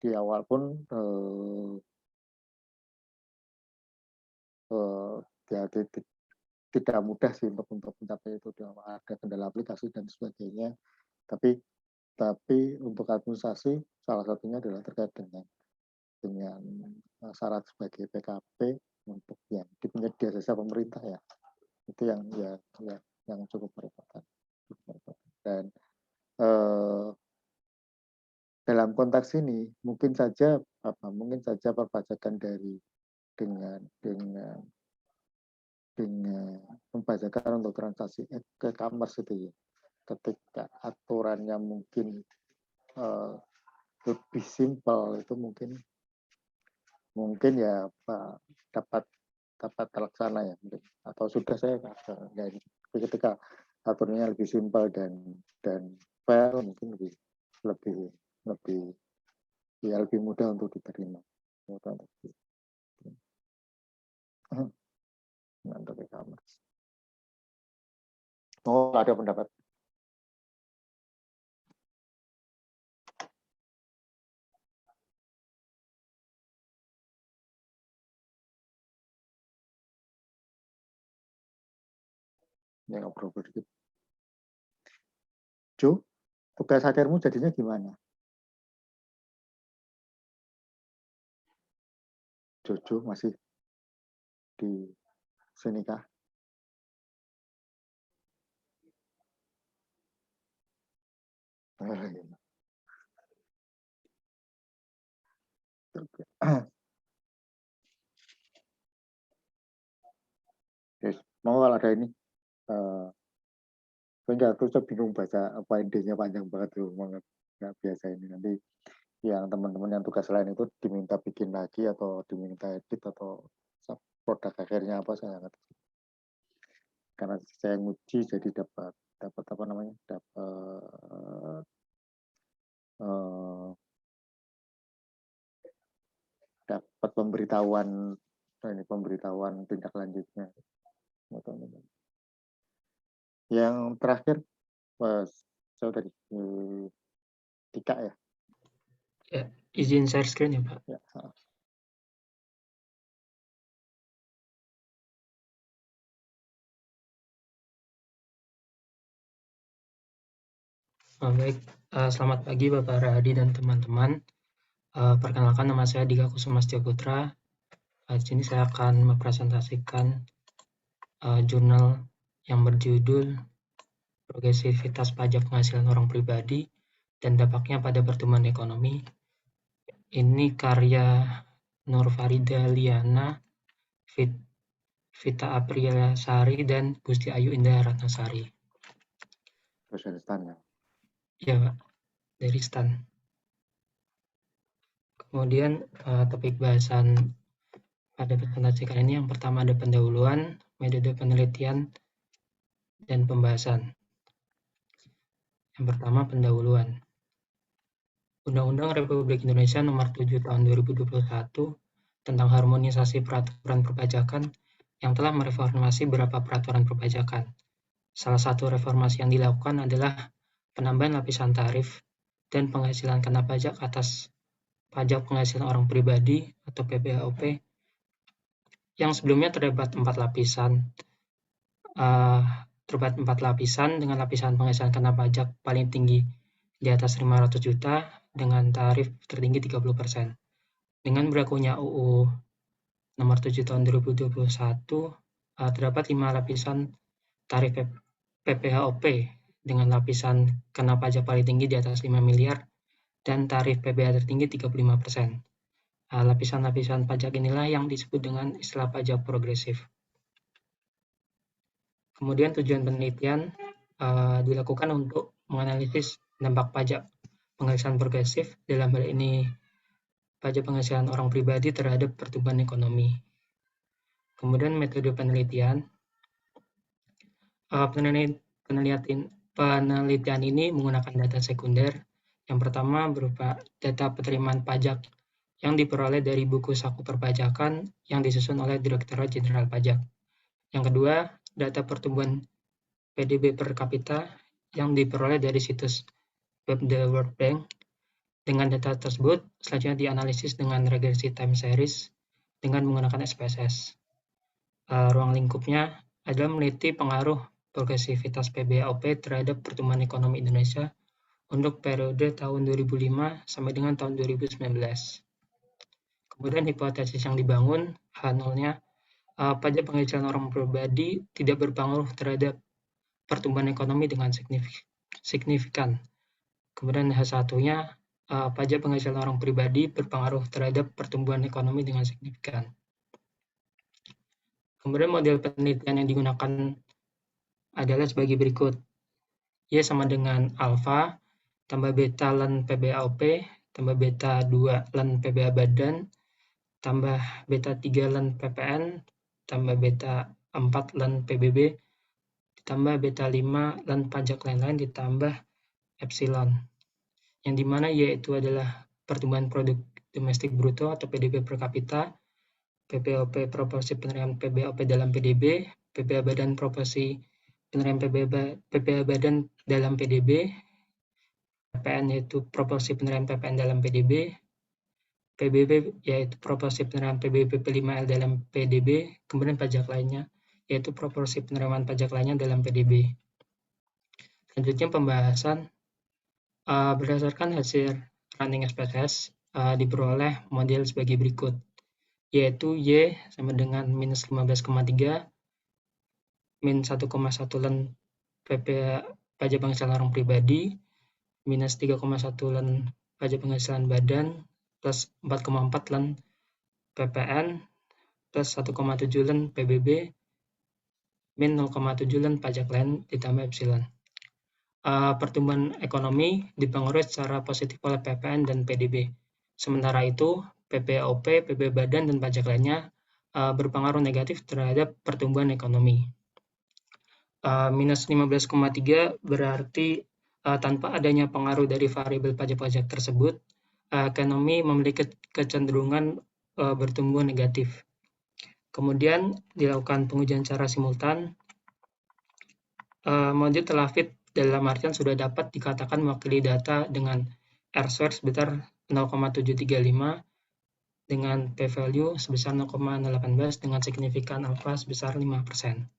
di awal pun tidak mudah sih untuk mencapai itu, ada kendala aplikasi dan sebagainya, tapi untuk administrasi salah satunya adalah terkait dengan syarat sebagai PKP untuk yang di penyedia jasa pemerintah ya, itu yang cukup merepotkan. Dan dalam konteks ini mungkin saja perpajakan dengan pembajakan untuk transaksi e-commerce itu ya, ketika aturannya mungkin lebih simpel, itu mungkin ya dapat terlaksana ya, mungkin. Atau sudah saya ketika aturannya lebih simpel dan fair, mungkin lebih mudah untuk diterima. Untuk e-commerce. Oh, ada pendapat. Ya, ngobrol sedikit. Jo, tugas akhirmu jadinya gimana? Jojo masih di sini kah? Yes. Mau kalau ada ini, enggak, aku bingung baca apa intinya, panjang banget tuh, nggak biasa ini. Nanti yang teman-teman yang tugas lain itu diminta bikin lagi atau diminta edit atau produk akhirnya apa, saya nggak tahu. Karena saya nguji jadi dapat apa namanya, dapat pemberitahuan tindak lanjutnya. Yang terakhir saya tadi Tika ya. Ya, izin share screen ya Pak. Ya. Baik, selamat pagi Bapak Rahadi dan teman-teman. Perkenalkan, nama saya Dika Kusuma Setiaputra. Di sini saya akan mempresentasikan jurnal yang berjudul Progresivitas Pajak Penghasilan Orang Pribadi dan Dampaknya pada Pertumbuhan Ekonomi. Ini karya Nur Farida Liana, Vita Aprilia Sari, dan Gusti Ayu Indah Ratnasari. Terus dari STAN ya? Ya Pak, dari STAN. Kemudian topik bahasan pada presentasi kali ini yang pertama ada pendahuluan, metode penelitian, dan pembahasan. Yang pertama pendahuluan. Undang-Undang Republik Indonesia Nomor 7 Tahun 2021 tentang harmonisasi peraturan perpajakan yang telah mereformasi beberapa peraturan perpajakan. Salah satu reformasi yang dilakukan adalah penambahan lapisan tarif dan penghasilan kena pajak atas pajak penghasilan orang pribadi atau PPHOP yang sebelumnya terdapat 4 lapisan dengan lapisan penghasilan kena pajak paling tinggi di atas 500 juta dengan tarif tertinggi 30%. Dengan berlakunya UU nomor 7 tahun 2021, terdapat 5 lapisan tarif PPHOP dengan lapisan kena pajak paling tinggi di atas 5 miliar dan tarif PPh tertinggi 35%. Lapisan-lapisan pajak inilah yang disebut dengan istilah pajak progresif. Kemudian tujuan penelitian dilakukan untuk menganalisis dampak pajak penghasilan progresif, dalam hal ini pajak penghasilan orang pribadi terhadap pertumbuhan ekonomi. Kemudian metode penelitian. Penelitian ini menggunakan data sekunder. Yang pertama berupa data penerimaan pajak yang diperoleh dari buku saku perpajakan yang disusun oleh Direktorat Jenderal Pajak. Yang kedua, data pertumbuhan PDB per kapita yang diperoleh dari situs web The World Bank. Dengan data tersebut, selanjutnya dianalisis dengan regresi time series dengan menggunakan SPSS. Ruang lingkupnya adalah meneliti pengaruh progresivitas PBHOP terhadap pertumbuhan ekonomi Indonesia untuk periode tahun 2005 sampai dengan tahun 2019. Kemudian hipotesis yang dibangun, H0-nya, pajak penghasilan orang pribadi tidak berpengaruh terhadap pertumbuhan ekonomi dengan signifikan. Kemudian H1-nya, pajak penghasilan orang pribadi berpengaruh terhadap pertumbuhan ekonomi dengan signifikan. Kemudian model penelitian yang digunakan adalah sebagai berikut. Y sama dengan alfa, tambah beta ln PBHOP, tambah beta 2 ln PBH badan, tambah beta 3 ln PPN, tambah beta 4 ln PBB, ditambah beta 5 ln pajak lain-lain, ditambah epsilon. Yang dimana Y itu adalah pertumbuhan produk domestik bruto atau PDB per kapita, PPHOP proporsi penerimaan PBHOP dalam PDB, PPH badan proporsi penerimaan PPH badan dalam PDB, PPN yaitu proporsi penerimaan PPN dalam PDB, PBB yaitu proporsi penerimaan PBB P5L dalam PDB, kemudian pajak lainnya yaitu proporsi penerimaan pajak lainnya dalam PDB. Selanjutnya pembahasan berdasarkan hasil running SPSS diperoleh model sebagai berikut, yaitu Y sama dengan minus 15,3 min 1,1 ln pajak penghasilan orang pribadi, minus 3,1 ln pajak penghasilan badan, plus 4,4 ln PPN, plus 1,7 ln PBB, min 0,7 ln pajak lain ditambah epsilon. Pertumbuhan ekonomi dipengaruhi secara positif oleh PPN dan PDB. Sementara itu, PPHOP, PB badan, dan pajak lainnya berpengaruh negatif terhadap pertumbuhan ekonomi. Minus 15,3 berarti tanpa adanya pengaruh dari variabel pajak-pajak tersebut, ekonomi memiliki kecenderungan bertumbuh negatif. Kemudian dilakukan pengujian secara simultan. Model telah fit dalam artian sudah dapat dikatakan mewakili data dengan R-square sebesar 0,735 dengan p-value sebesar 0,018 dengan signifikan alfa sebesar 5%.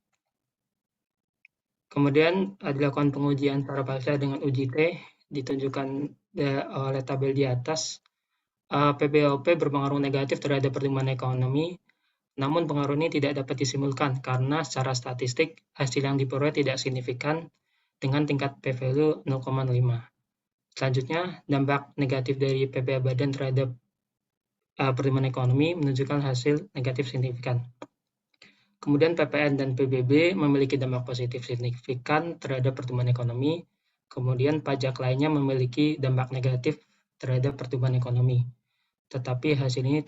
Kemudian dilakukan pengujian secara parsial dengan uji T, ditunjukkan oleh tabel di atas. PBHOP berpengaruh negatif terhadap pertumbuhan ekonomi, namun pengaruh ini tidak dapat disimulkan karena secara statistik hasil yang diperoleh tidak signifikan dengan tingkat p-value 0,05. Selanjutnya, dampak negatif dari PPH badan terhadap pertumbuhan ekonomi menunjukkan hasil negatif signifikan. Kemudian PPN dan PBB memiliki dampak positif signifikan terhadap pertumbuhan ekonomi. Kemudian pajak lainnya memiliki dampak negatif terhadap pertumbuhan ekonomi. Tetapi hasil ini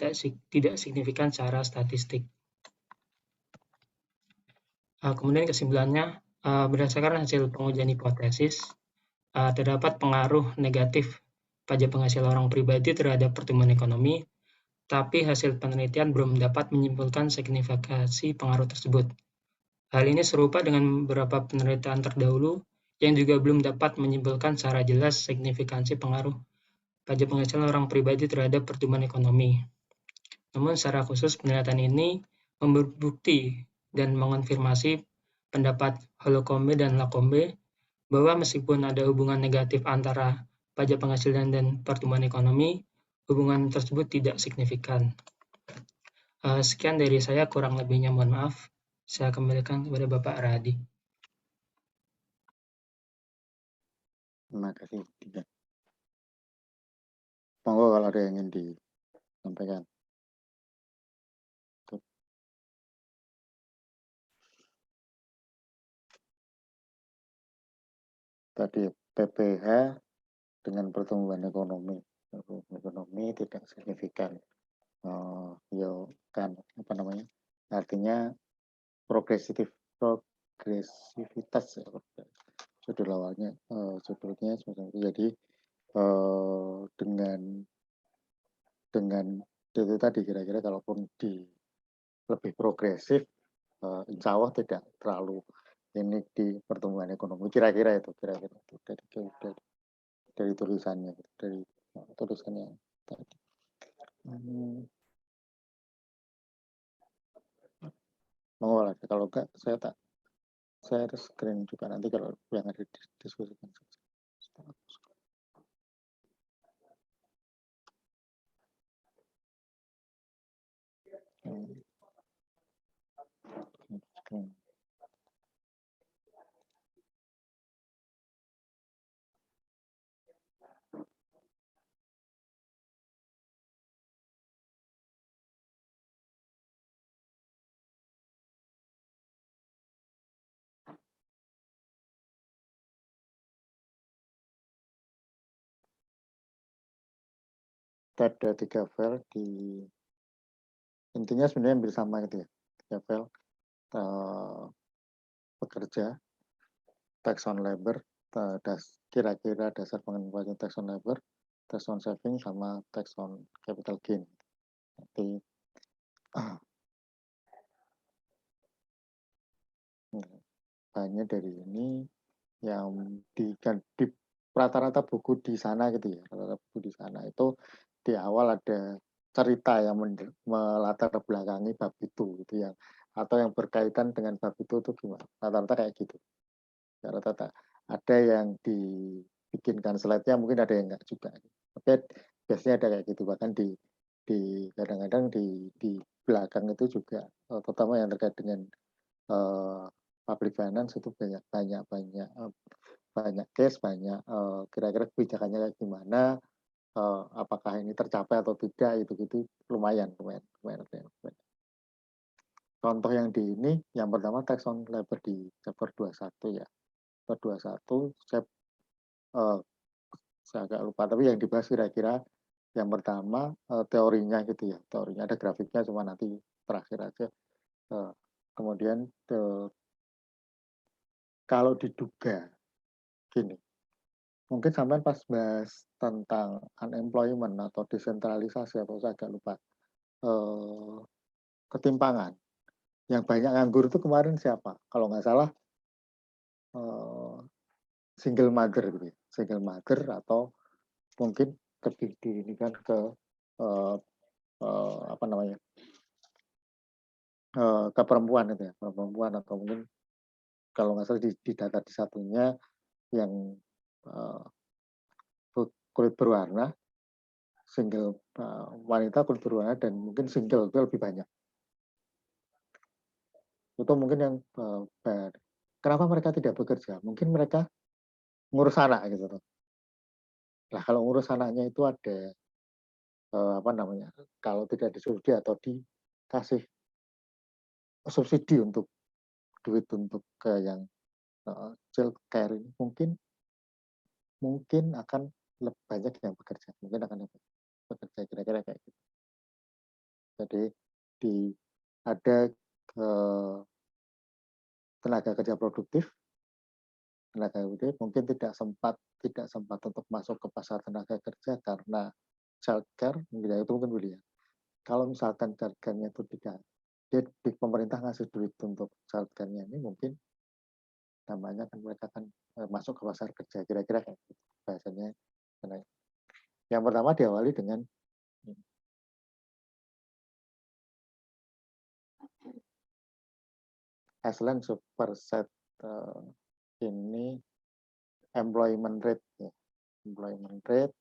tidak signifikan secara statistik. Kemudian kesimpulannya, berdasarkan hasil pengujian hipotesis, terdapat pengaruh negatif pajak penghasilan orang pribadi terhadap pertumbuhan ekonomi, tapi hasil penelitian belum dapat menyimpulkan signifikasi pengaruh tersebut. Hal ini serupa dengan beberapa penelitian terdahulu yang juga belum dapat menyimpulkan secara jelas signifikansi pengaruh pajak penghasilan orang pribadi terhadap pertumbuhan ekonomi. Namun secara khusus penelitian ini membukti dan mengonfirmasi pendapat Holcombe dan Lacombe bahwa meskipun ada hubungan negatif antara pajak penghasilan dan pertumbuhan ekonomi, hubungan tersebut tidak signifikan. Sekian dari saya, kurang lebihnya mohon maaf. Saya kembalikan kepada Bapak Radi. Terima kasih. Monggo kalau ada yang ingin disampaikan. Tadi PPH dengan pertumbuhan ekonomi tidak signifikan. Ya kan apa namanya? Artinya progresivitas ya, judul awalnya judulnya seperti itu. Jadi dengan itu tadi kira-kira kalaupun lebih progresif, insya Allah tidak terlalu ini di pertumbuhan ekonomi, kira-kira itu dari tulisannya tadi. Mau kalau enggak saya screen juga nanti kalau yang ada diskusikan. Ada 3 file intinya sebenarnya hampir sama gitu ya. 3 file pekerja, tax on labor, kira-kira dasar pengenaan tax on labor, tax on saving sama tax on capital gain. Nanti banyak dari ini yang di rata-rata buku di sana gitu ya. Rata-rata buku di sana itu di awal ada cerita yang melatar belakangi bab itu gitu yang atau yang berkaitan dengan bab itu tuh gimana? Rata-rata kayak gitu. Rata-rata ada yang dibikinkan slide-nya, mungkin ada yang enggak juga. Tapi biasanya ada kayak gitu, bahkan di kadang-kadang di belakang itu juga terutama yang terkait dengan public finance itu banyak case, banyak kira-kira kebijakannya kayak gimana, apakah ini tercapai atau tidak, itu lumayan. Contoh yang di ini, yang pertama tax on labor di chapter 21 ya. Chapter 21 saya agak lupa, tapi yang dibahas kira-kira yang pertama teorinya gitu ya. Teorinya ada grafiknya, cuma nanti terakhir aja. Kemudian kalau diduga gini, mungkin sampai pas bahas tentang unemployment atau desentralisasi atau saya agak lupa ketimpangan yang banyak nganggur itu kemarin siapa? Kalau nggak salah single mother gitu ya. Single mother atau mungkin lebih ini kan ke apa namanya ke perempuan itu ya, perempuan atau mungkin kalau nggak salah di data di satunya yang kulit berwarna, single wanita kulit berwarna dan mungkin single itu lebih banyak. Itu mungkin yang kenapa mereka tidak bekerja? Mungkin mereka ngurus anak gitu. Nah kalau ngurus anaknya itu ada apa namanya? Kalau tidak disubsidi atau dikasih subsidi untuk duit untuk ke yang child care ini mungkin akan lebih banyak yang bekerja, mungkin akan lebih bekerja kira-kira kayak gitu. Jadi ada tenaga kerja produktif mungkin tidak sempat untuk masuk ke pasar tenaga kerja karena childcare, itu mungkin pilihan. Kalau misalkan jargonnya itu tidak, di pemerintah ngasih duit untuk jargonnya ini mungkin namanya kan mereka kan masuk ke pasar kerja kira-kira kayak gitu bahasanya. Yang pertama diawali dengan excellent superset ini employment rate ya. Employment rate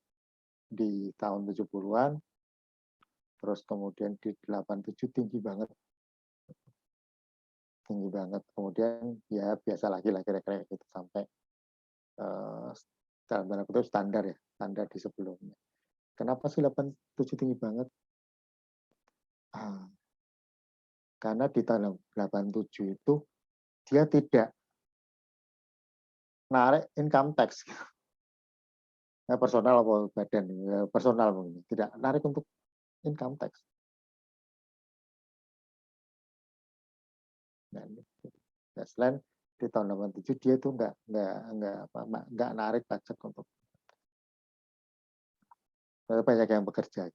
di tahun 70-an, terus kemudian di 87 tinggi banget, kemudian ya biasa lagi lah kira-kira gitu sampai dalam tanda kutip standar ya, standar di sebelumnya. Kenapa sih 87 tinggi banget? Karena di tahun 87 itu dia tidak narik income tax, ya, personal atau badan, ya, personal mungkin tidak narik untuk income tax. Nah, selain di tahun 87 dia itu nggak narik pajak untuk banyak yang bekerja.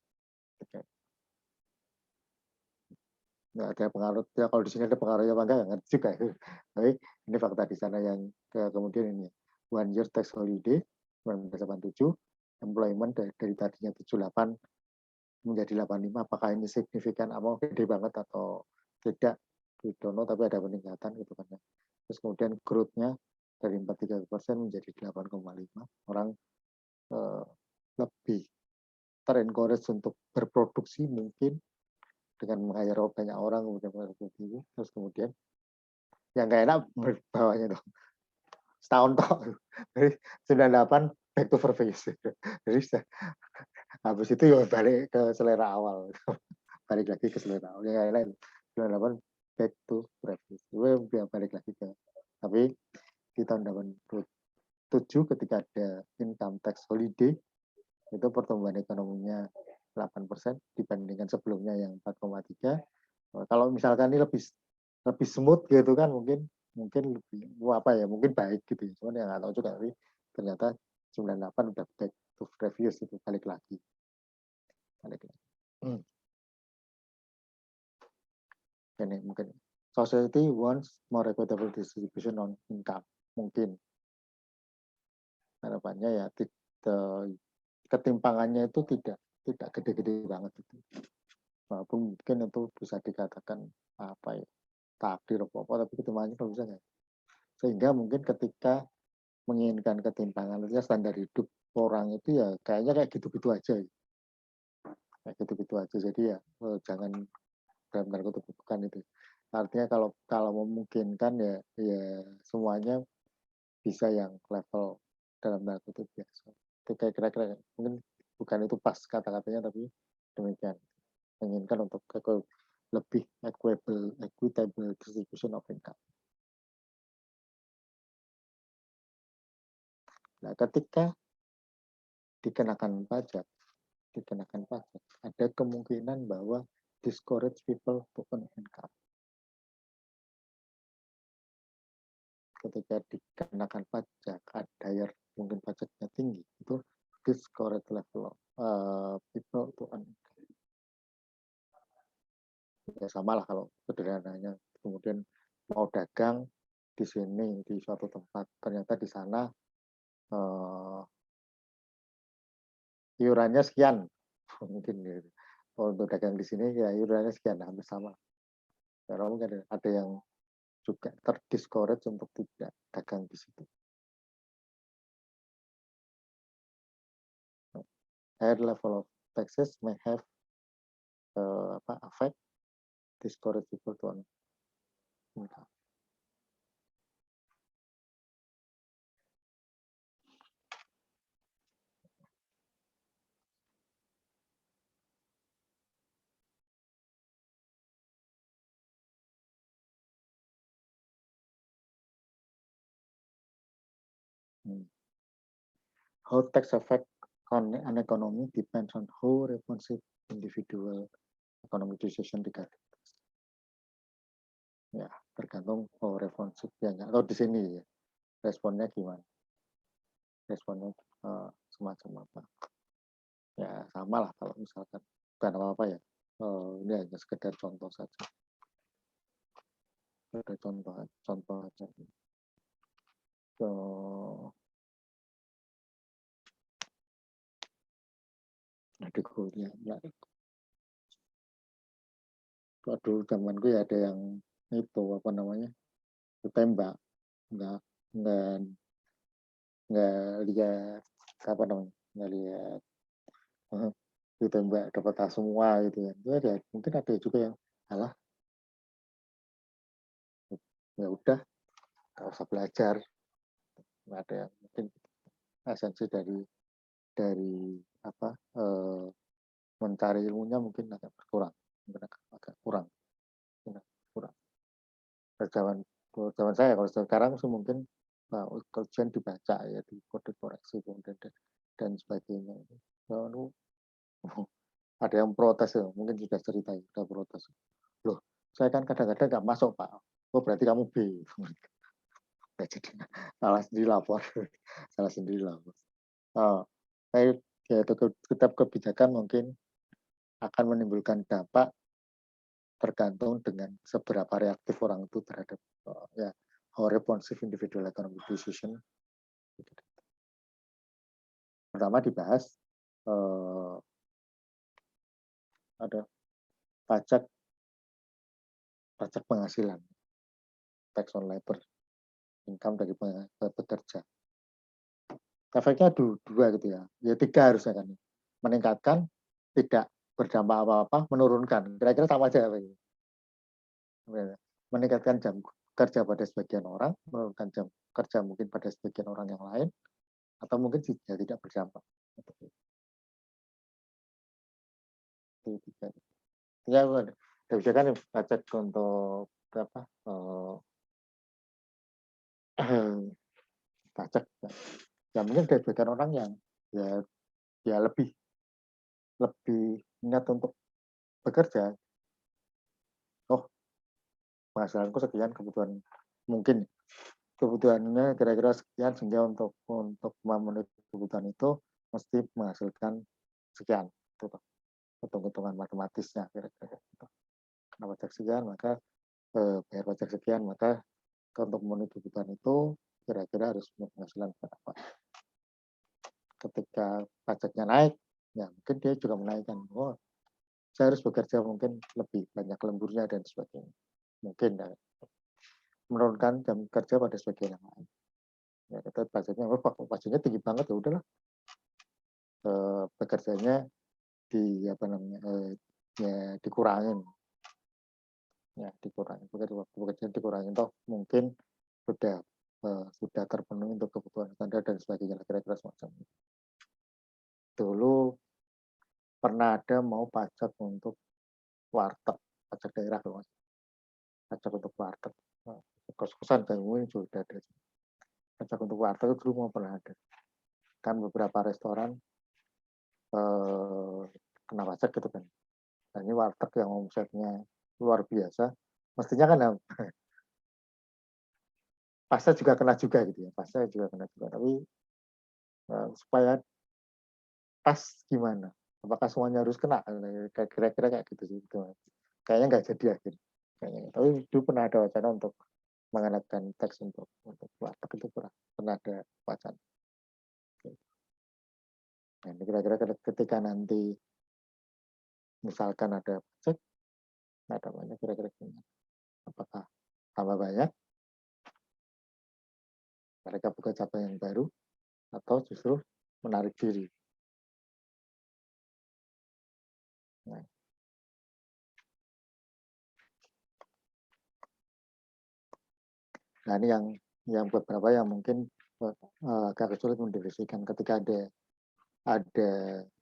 Nggak ada pengaruh ya, kalau di sini ada pengaruhnya apa enggak ngerti juga. Tapi ini fakta di sana yang kemudian ini 1 year tax holiday 1987, employment dari tadinya 78 menjadi 85. Apakah ini signifikan apa gede banget atau tidak? We don't know, tapi ada peningkatan gitu kan ya. Terus kemudian growth-nya dari 43% menjadi 8,5. Orang lebih terencourage untuk berproduksi mungkin dengan meng-hire banyak orang, kemudian terus kemudian yang nggak enak bawahnya dong setahun toh dari 98 back to previous. Jadi habis itu ya balik ke selera awal, balik lagi ke selera awal yang lain. 98 back to previous, gue balik lagi ke, tapi di tahun 87 ketika ada income tax holiday itu pertumbuhan ekonominya 8% dibandingkan sebelumnya yang 4,3. Kalau misalkan ini lebih smooth gitu kan mungkin lebih apa ya, mungkin baik gitu ya. Cuman yang nggak tahu juga, tapi ternyata 98 udah back to previous itu, balik lagi. Ini mungkin society wants more equitable distribution on income, mungkin harapannya ya ketimpangannya itu tidak gede-gede banget itu. Walaupun mungkin itu bisa dikatakan apa ya, takdir apa tapi ketimpangannya kalau bisa nggak. Sehingga mungkin ketika menginginkan ketimpangan, artinya standar hidup orang itu ya kayaknya kayak gitu-gitu aja. Kayak gitu-gitu aja. Jadi ya jangan dalam tanda kutip bukan itu. Artinya kalau memungkinkan ya semuanya bisa yang level dalam tanda kutip biasa. Kira-kira mungkin bukan itu pas kata-katanya, tapi demikian. Menginginkan untuk lebih equitable distribution of income. Nah, ketika dikenakan pajak, ada kemungkinan bahwa discourage people to earn income. Ketika dikenakan pajak, ada yang mungkin pajaknya tinggi, itu discourage level people to earn income. Ya sama lah kalau sederhananya. Kemudian mau dagang di sini di suatu tempat, ternyata di sana iurannya sekian, mungkin gitu. Untuk dagang di sini ya iurannya sekian, hampir sama. Karena mungkin ada yang juga terdiscourage untuk tidak dagang di situ. Higher level of taxes may have affect discourage people to earn income. How tax affect on an economy depends on how responsive individual economic decision regarding tax. Ya, tergantung how responsive ya. Atau di sini ya, responnya gimana? Responnya semacam apa? Ya sama lah kalau misalkan bukan apa-apa ya. Ini hanya sekedar contoh saja. Sekedar contoh aja. Adikku ya, dulu zamanku ya ada yang itu apa namanya, ditembak, nggak nggak nggak lihat apa namanya, nggak lihat ditembak dapat A semua gitu ya. Ya mungkin ada juga yang alah ya udah nggak usah belajar. Nggak ada yang mungkin esensi dari apa mencari ilmunya mungkin agak berkurang, mungkin agak kurang. Kalau zaman saya, kalau sekarang sih mungkin ujian dibaca ya, di kode koreksi kemudian dan sebagainya. Lalu ada yang protes ya, mungkin sudah cerita sudah protes. Loh, saya kan kadang-kadang nggak masuk Pak. Oh berarti kamu B. Ya, jadi salah sendiri lapor, salah sendiri lapor. Saya ya, tetap kebijakan mungkin akan menimbulkan dampak tergantung dengan seberapa reaktif orang itu terhadap ya how responsive individual economic decision. Pertama dibahas ada pajak penghasilan, tax on labor, income dari pekerja. Efeknya dua gitu ya, ya tiga harusnya kan, meningkatkan, tidak berdampak apa-apa, menurunkan, kira-kira sama aja apa ini. Meningkatkan jam kerja pada sebagian orang, menurunkan jam kerja mungkin pada sebagian orang yang lain, atau mungkin juga tidak berdampak. Ya, kebijakan pajak untuk apa? Pajak ya mungkin dari sebagian orang yang ya lebih niat untuk bekerja. Oh, penghasilanku sekian, mungkin kebutuhannya kira-kira sekian, sehingga untuk memenuhi kebutuhan itu mesti menghasilkan sekian. Itu hitung-hitungan matematisnya kira-kira gitu. Karena pajak sekian maka bayar pajak sekian, maka untuk memenuhi kebutuhan itu kira-kira harus penghasilan berapa. Ketika pajaknya naik, ya mungkin dia juga menaikkan. Oh, saya harus bekerja mungkin lebih banyak lemburnya dan sebagainya. Mungkin ya. Menurunkan jam kerja pada sebagian yang lain. Ya, kita pajaknya tinggi banget ya udahlah. Bekerjanya dikurangin. Ya, dikurangin. Pekerjaan dikurangin toh mungkin sudah terpenuhi untuk kebutuhan standar dan sebagainya, kira-kira semacam itu. Dulu pernah ada mau pajak untuk warteg, pajak daerah loh Mas. Pajak untuk warteg. Kos-kosan kayak mungkin sudah ada. Pajak untuk warteg itu dulu mau pernah ada. Kan beberapa restoran kena pajak gitu kan. Nah, ini warteg yang omsetnya luar biasa. Mestinya kan pasta juga kena juga gitu ya. Pasta juga kena juga. Tapi supaya pas gimana? Apakah semuanya harus kena? Kira-kira kayak gitu sih. Kayaknya nggak jadi akhirnya. Tapi dulu pernah ada wacana untuk mengenakan tax untuk warteg itu pernah ada wacana. Nah, kira-kira ketika nanti misalkan ada pajak, ada banyak kira-kira apakah tambah banyak? Mereka buka cabang yang baru atau justru menarik diri? Nah ini yang beberapa yang mungkin agak sulit mendefinisikan. Ketika ada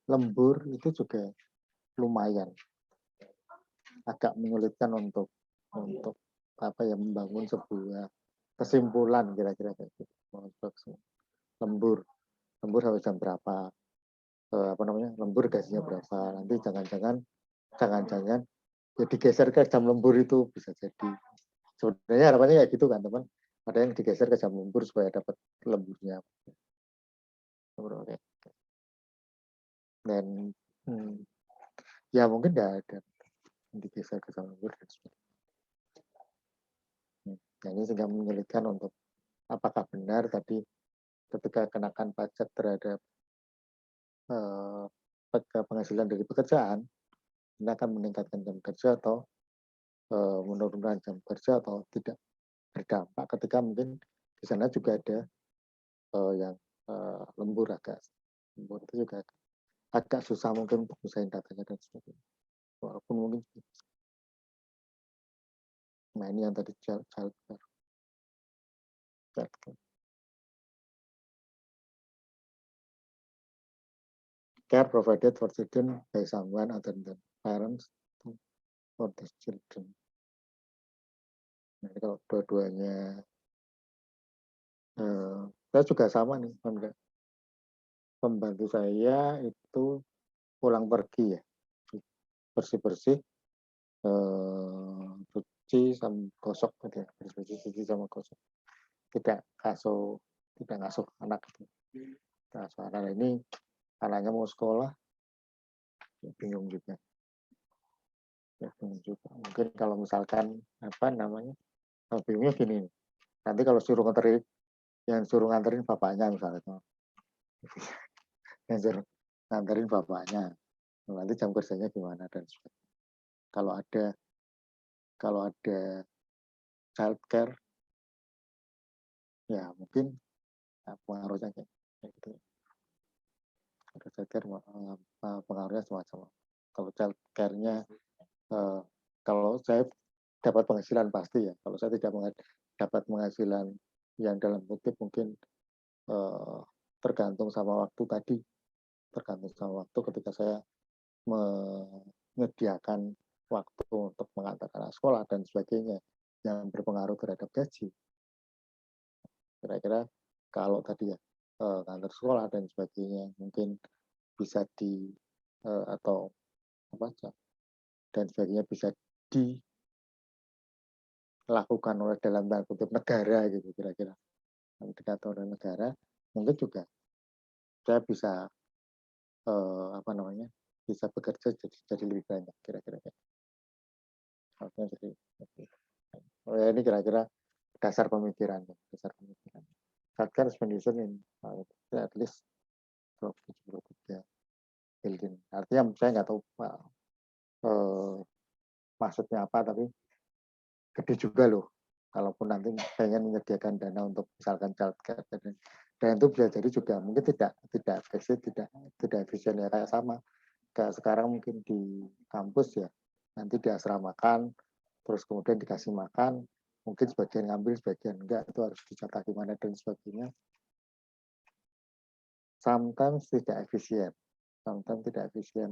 lembur itu juga lumayan agak menyulitkan untuk membangun sebuah kesimpulan kira-kira kayak gitu. Lembur sampai jam berapa, lembur gajinya berapa, nanti jangan-jangan ya digeser ke jam lembur itu bisa jadi. Sebenarnya harapannya kayak gitu kan teman, ada yang digeser ke jam lembur supaya dapat lemburnya. Dan ya mungkin nggak ada digeser ke zaman lembur dan sebagainya. Nah, ini sehingga menyulitkan untuk apakah benar tadi ketika kenakan pajak terhadap penghasilan dari pekerjaan ini akan meningkatkan jam kerja atau menurunkan jam kerja atau tidak berdampak ketika mungkin di sana juga ada yang lembur lembur itu juga agak susah mungkin untuk usahain datanya dan sebagainya. Walaupun mungkin nah ini yang tadi childcare. Care provided for children by someone other than parents for the children. Nah, ini kalau dua-duanya saya juga sama nih, pembantu saya itu pulang pergi ya, bersih-bersih, cuci sama gosok gitu ya, bersih-bersih cuci sama gosok. Tidak ngasuh anak gitu. Ngasuh anak ini anaknya mau sekolah, ya bingung juga. Mungkin kalau misalkan bingungnya gini, nanti kalau suruh nganterin bapaknya misalnya, yang suruh nganterin bapaknya, nanti jam kerjanya gimana dan sebagainya. Kalau ada childcare, ya mungkin pengaruhnya kayak gitu. Ada childcare pengaruhnya semacam. Kalau childcare-nya kalau saya dapat penghasilan pasti ya. Kalau saya tidak dapat penghasilan yang dalam kutip mungkin tergantung sama waktu tadi. Tergantung sama waktu ketika saya menyediakan waktu untuk mengantarkan anak sekolah dan sebagainya yang berpengaruh terhadap gaji. Kira-kira kalau tadi ya kantor sekolah dan sebagainya mungkin bisa atau apa aja dan sebagainya bisa dilakukan oleh dalam tanda kutip negara gitu kira-kira oleh negara mungkin juga saya bisa bisa bekerja jadi lebih banyak kira-kira harusnya jadi ini kira-kira dasar pemikirannya Satker expenditure in at least 73 billion. Artinya saya nggak tahu maksudnya apa, tapi gede juga loh. Kalaupun nanti pengen menyediakan dana untuk misalkan childcare dan itu bisa jadi juga mungkin tidak efisien ya kayak sama kayak sekarang mungkin di kampus ya nanti diasramakan terus kemudian dikasih makan mungkin sebagian ngambil sebagian enggak itu harus dicatat gimana dan sebagainya. Sometimes tidak efisien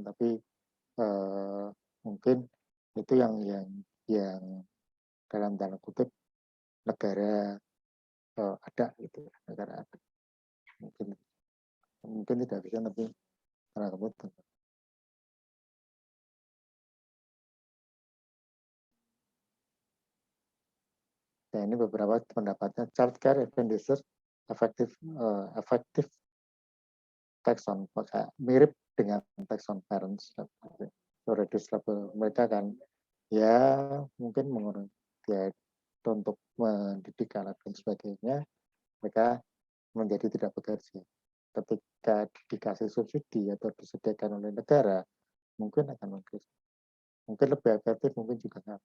tapi mungkin itu yang dalam tanda kutip negara ada gitu negara ada mungkin tidak efisien tapi tanda kutip. Nah, ini beberapa pendapatnya childcare expenditure effective tax on mirip dengan tax on parents reduce level mereka kan ya mungkin mengurangi ya untuk mendidik anak dan sebagainya mereka menjadi tidak bekerja ketika dikasih subsidi atau disediakan oleh negara mungkin akan mungkin lebih efektif mungkin juga kan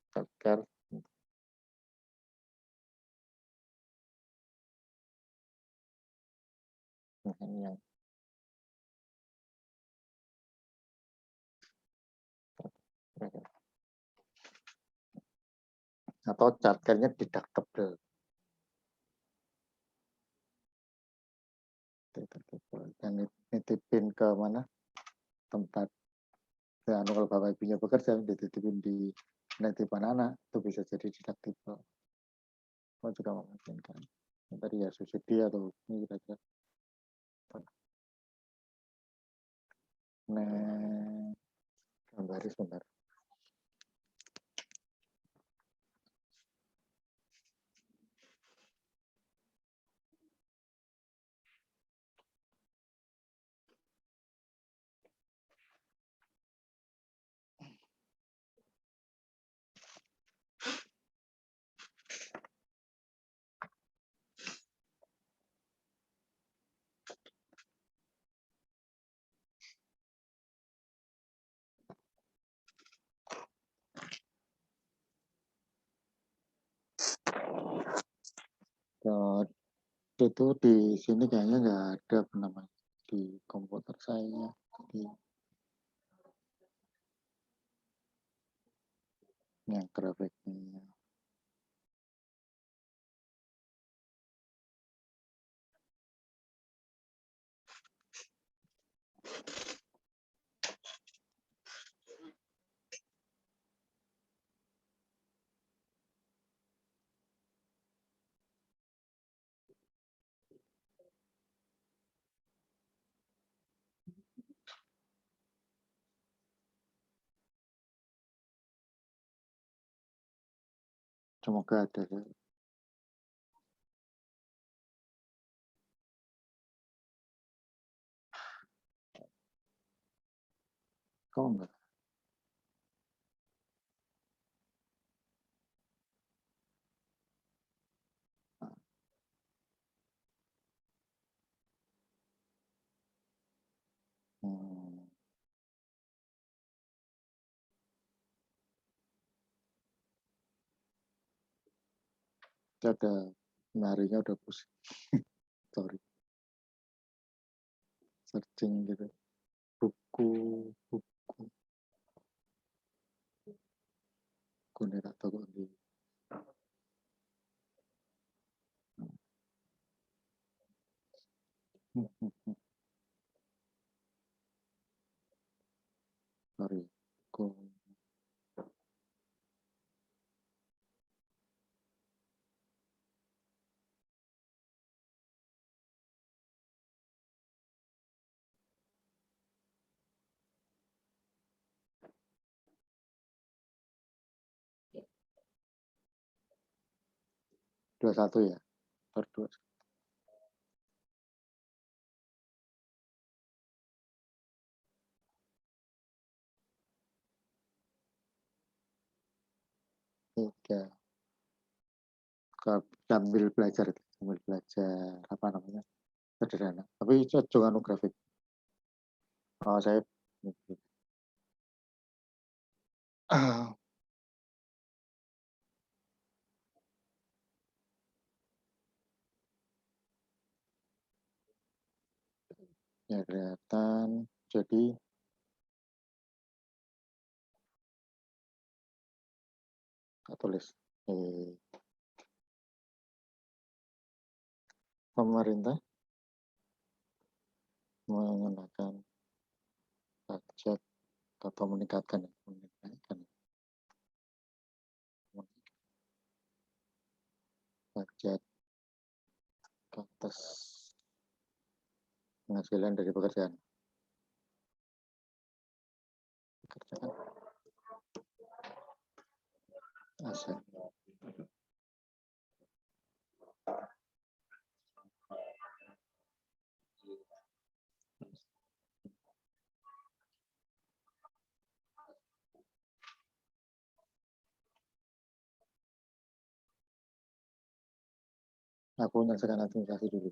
childcare yang atau childcare-nya deductible dan nitipin ke mana tempat ya, kalau bapak ibunya bekerja dititipin di penitipan anak itu bisa jadi deductible juga memungkinkan tadi ya subsidi atau ini kira-kira nah gambar sebentar Itu di sini kayaknya nggak ada apa namanya di komputer saya. Jadi yang grafiknya. Semoga ada ya. Kok enggak? Hmm. Itu ada nyarinya udah pusing. Sorry. Searching gitu. Buku, buku. Buku ini tak tahu di. Sorry. Buku. Dua satu ya. Berdua. Tiga. Sambil belajar, apa namanya sederhana. Tapi jangan grafik. Oh, saya ya kelihatan. Jadi tulis pemerintah mengenakan pajak atau meningkatkan pajak atas penghasilan dari pekerjaan aset. Aku menyaksikan administrasi dulu.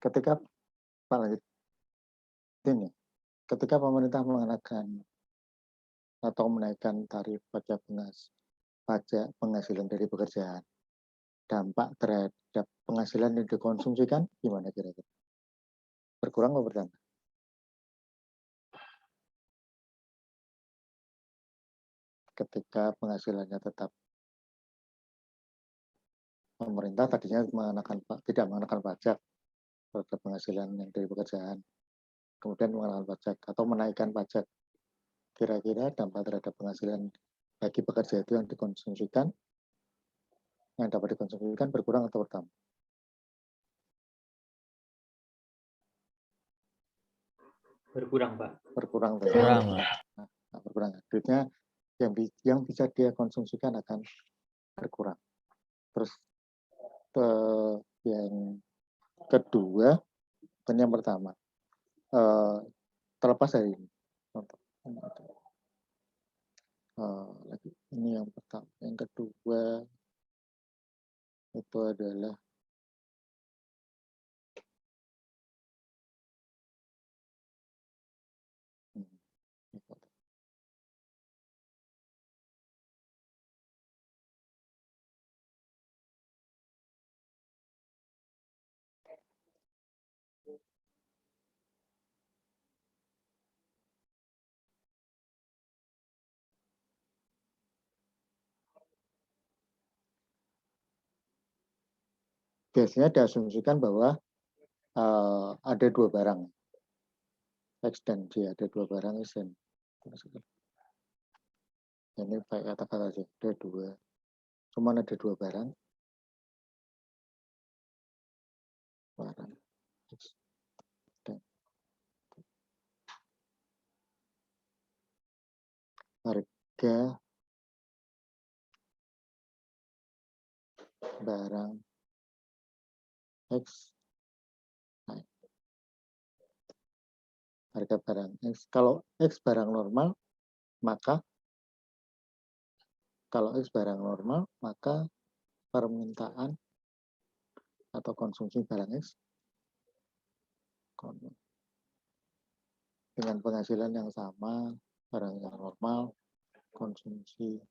ketika Pak lanjut ini, ketika pemerintah mengenakan atau menaikkan tarif pajak penghasilan dari pekerjaan, dampak terhadap penghasilan yang dikonsumsikan gimana kira-kira? Berkurang atau bertambah? Ketika penghasilannya tetap, pemerintah tadinya tidak mengenakan pajak terhadap penghasilan yang dari pekerjaan, kemudian mengenakan pajak atau menaikkan pajak, kira-kira dampak terhadap penghasilan bagi pekerja itu yang dapat dikonsumsikan berkurang atau bertambah? Berkurang, Pak. Berkurang. Berkurang. Nah, berkurang. Duitnya yang bisa dia konsumsikan akan berkurang. Terus yang kedua dan yang pertama, terlepas dari ini, ini yang pertama. Yang kedua itu adalah biasanya diasumsikan bahwa ada dua barang, X dan Y, ada dua barang X dan ini pakai kata-kata aja, ada dua, cuma ada dua barang X dan harga barang X naik. Harga barang X, kalau X barang normal, maka permintaan atau konsumsi barang X dengan penghasilan yang sama, barang yang normal, konsumsi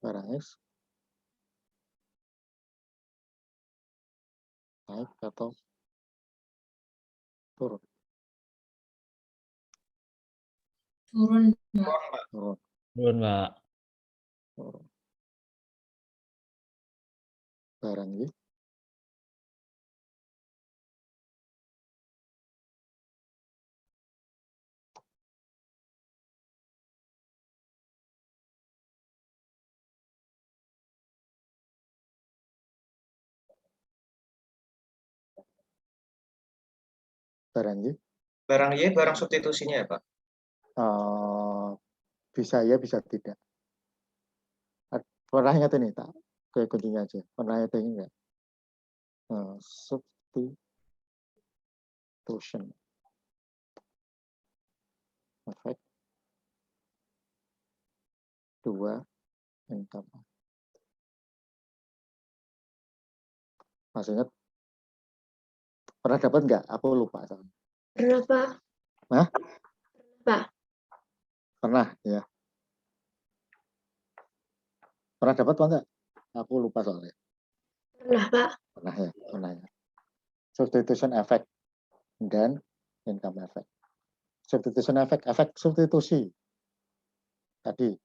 barang X naik atau turun? Turun. Turun. Pak. Turun. Barang Y Barang Y barang substitusinya ya Pak? Bisa ya, bisa tidak. Pernah ingat ini, tak kayak kuncinya aja. Pernah ingat ini enggak? Substitution effect 2 income. Masih ingat? Pernah dapat enggak? Aku lupa. Pernah, Pak. Hah? Pak. Pernah ya. Pernah dapat apa enggak? Aku lupa soalnya. Pernah, Pak. Pernah ya. Substitution effect dan income effect. Substitution effect, efek substitusi. Tadi,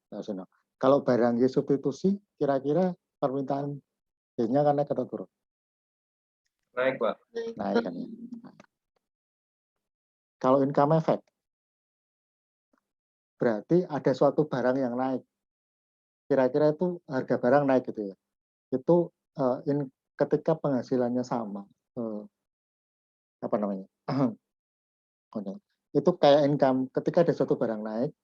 kalau barang Y substitusi, kira-kira permintaan Y-nya kan naik atau turun? Naik, Pak. Naik kan ya. Kalau income effect, berarti ada suatu barang yang naik. Kira-kira itu harga barang naik gitu ya. Itu ketika penghasilannya sama. Apa namanya? Itu kayak income, ketika ada suatu barang naik,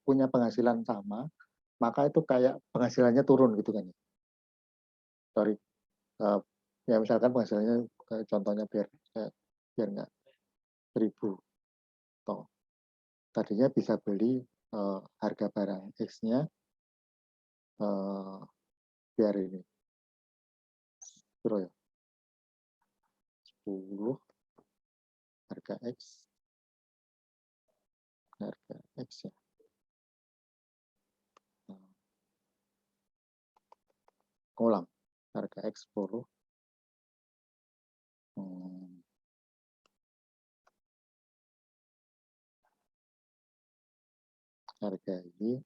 punya penghasilan sama, maka itu kayak penghasilannya turun gitu kan ya. Sorry. Ya misalkan penghasilannya contohnya biar nggak 1.000 toh. Tadinya bisa beli harga barang X-nya biar ini. Terus ya. 20 harga X ya. Nah, ulang harga X 10 harga Y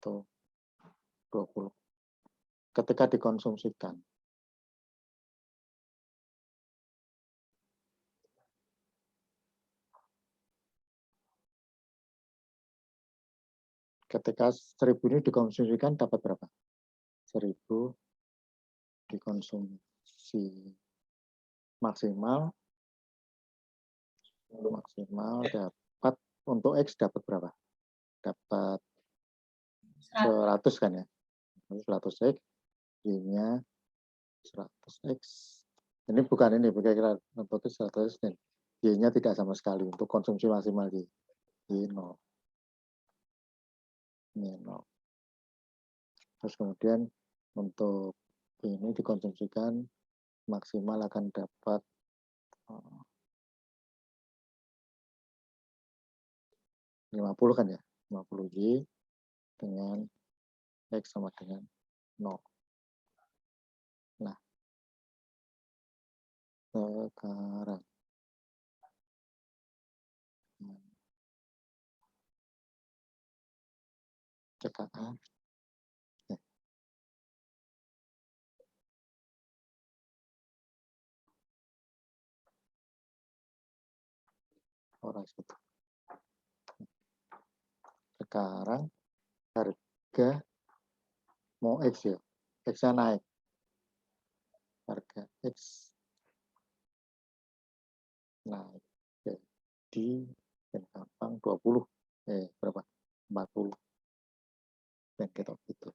itu 20 ketika dikonsumsikan. Ketika 1000 ini dikonsumsikan dapat berapa? 1000 dikonsumsi maksimal dapat untuk X dapat berapa? Dapat 100 kan ya? 100 X, Y-nya 100 X. Ini bukan kira-kira untuk 100 dan Y-nya tidak sama sekali untuk konsumsi maksimal Y 0. Ini 0. Terus kemudian untuk ini dikonsumsikan maksimal akan dapat 50 kan ya, 50 Y dengan X sama dengan 0. Nah, sekarang CKA orang itu. Sekarang harga mau X ya, X-nya naik. Harga X naik jadi yang gampang 20 berapa? 40 dan kita gitu.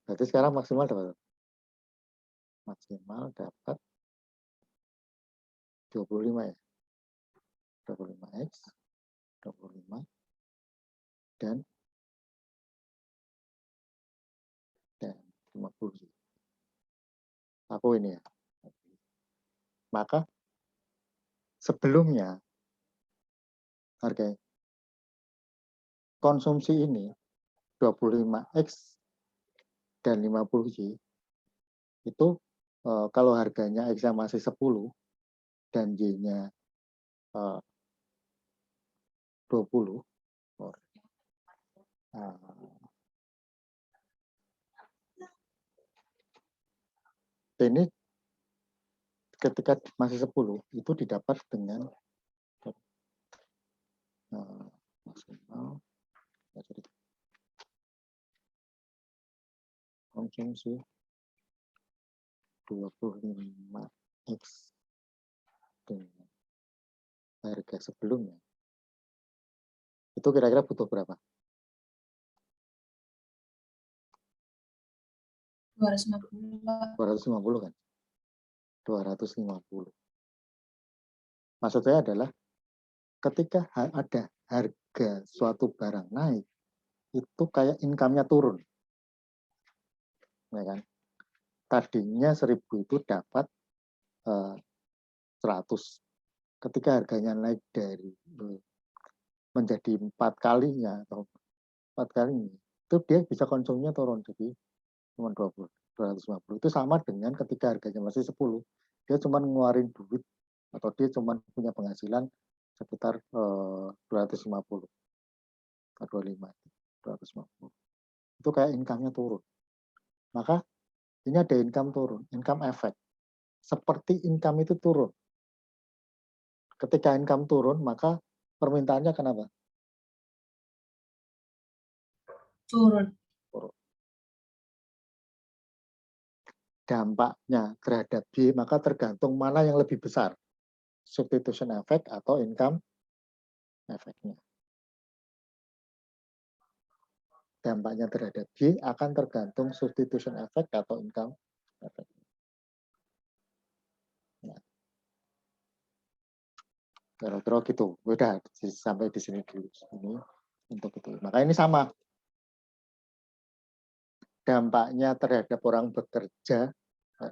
Berarti sekarang maksimal dapat 25 ya. 25X 25 dan 50. Aku ini ya. Maka sebelumnya harga konsumsi ini 25X dan 50Y itu kalau harganya X-nya masih 10 dan Y-nya 20 ini ketika masih 10 itu didapat dengan maksimal konsumsi 25X dengan harga sebelumnya itu kira-kira butuh berapa? 250 kan? 250. Maksud saya adalah ketika ada harga suatu barang naik, itu kayak income-nya turun. Ya kan? Tadinya 1000 itu dapat 100. Ketika harganya naik dari menjadi 4 kalinya atau 4 kalinya, itu dia bisa konsumsinya turun jadi cuma 250. Itu sama dengan ketika harganya masih 10, dia cuma ngeluarin duit atau dia cuma punya penghasilan sekitar 250 atau 25, 250. Itu kayak income-nya turun. Maka ini ada income turun, income effect. Seperti income itu turun. Ketika income turun, maka permintaannya kenapa? Turun. Dampaknya terhadap Y, maka tergantung mana yang lebih besar. Substitution effect atau income effect-nya. Dampaknya terhadap Y akan tergantung substitution effect atau income effect. Nah, kira-kira gitu. Udah sampai di sini dulu. Ini untuk itu. Maka ini sama. dampaknya terhadap orang bekerja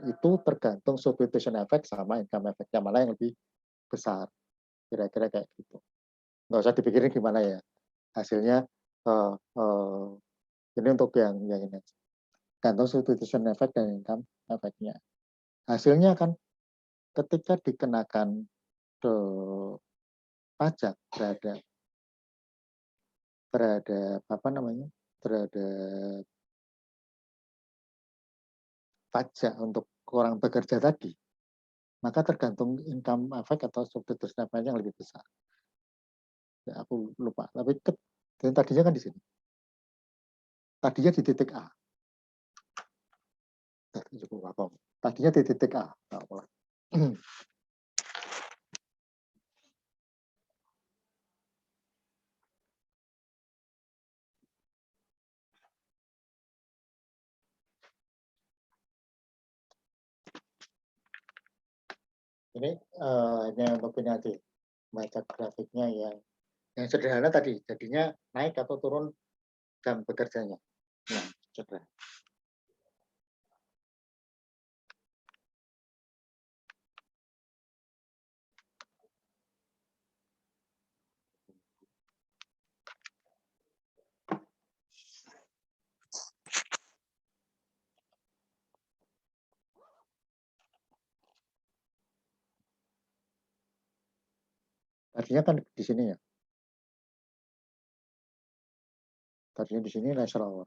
itu tergantung substitution effect sama income effect-nya, mana yang lebih besar. Kira-kira kayak gitu. Nggak usah dipikirin gimana ya. Hasilnya ini untuk yang ini. Gantung substitution effect dan income effect-nya. Hasilnya kan ketika dikenakan ke pajak terhadap apa namanya? Terhadap pajak untuk orang bekerja tadi, maka tergantung income effect atau substitution effect yang lebih besar. Ya, aku lupa, tapi dan tadinya kan di sini. Tadinya di titik A. Tadinya di titik A. Ini untuk ini aja, baca grafiknya yang sederhana tadi, jadinya naik atau turun jam bekerjanya. Nah, sederhana. Tadinya kan di sini ya. Tadinya di sini leisure hour.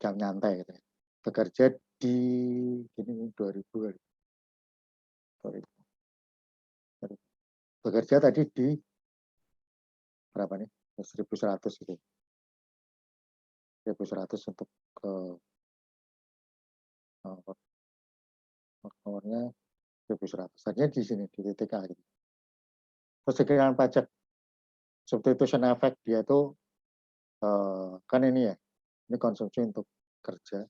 Jam nyantai gitu ya. Bekerja di ini 2000. Bekerja tadi di berapa nih? 1100 gitu. 1100 untuk ke nomornya 1100. Tadinya di sini di titik A gitu. Terus dengan pajak substitution effect dia itu kan ini ya, ini konsumsi untuk kerja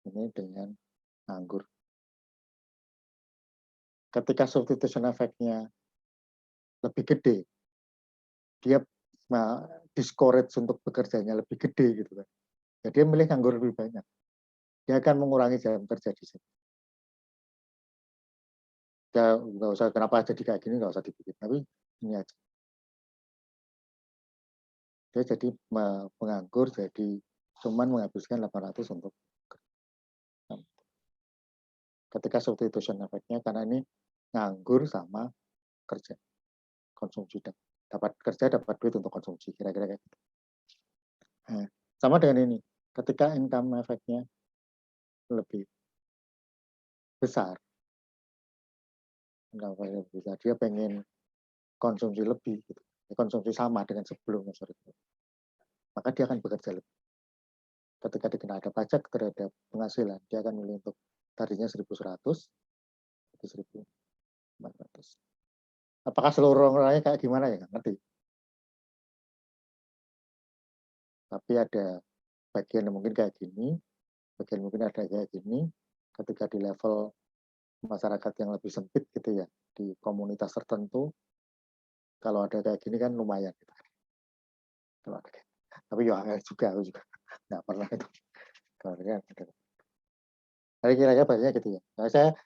ini dengan nganggur. Ketika substitution effect-nya lebih gede, dia discourage untuk bekerjanya lebih gede gitu kan. Jadi dia milih nganggur lebih banyak. Dia akan mengurangi jam kerja di sini. Ya nggak usah kenapa jadi kayak gini, nggak usah dipikir. Tapi ini aja. Dia jadi menganggur, jadi cuman menghabiskan 800 untuk ketika substitution effect-nya karena ini nganggur sama kerja, konsumsi, dapat kerja dapat duit untuk konsumsi, kira-kira kayak gitu. Nah, sama dengan ini, ketika income effect-nya lebih besar, dia pengen konsumsi lebih, gitu. Konsumsi sama dengan sebelumnya, maka dia akan bekerja lebih. Ketika dikena ada pajak terhadap penghasilan, dia akan milih untuk tadinya 1.100, jadi 1.400. Apakah seluruh orangnya kayak gimana ya? Nggak ngerti. Tapi ada bagian yang mungkin kayak gini, bagian mungkin ada kayak gini. Ketika di level masyarakat yang lebih sempit gitu ya, di komunitas tertentu, kalau ada kayak gini kan lumayan. Gitu. Kalau ada kayak, tapi ya juga, aku juga nggak pernah itu. Jadi kira-kira banyak gitu ya. Nah, saya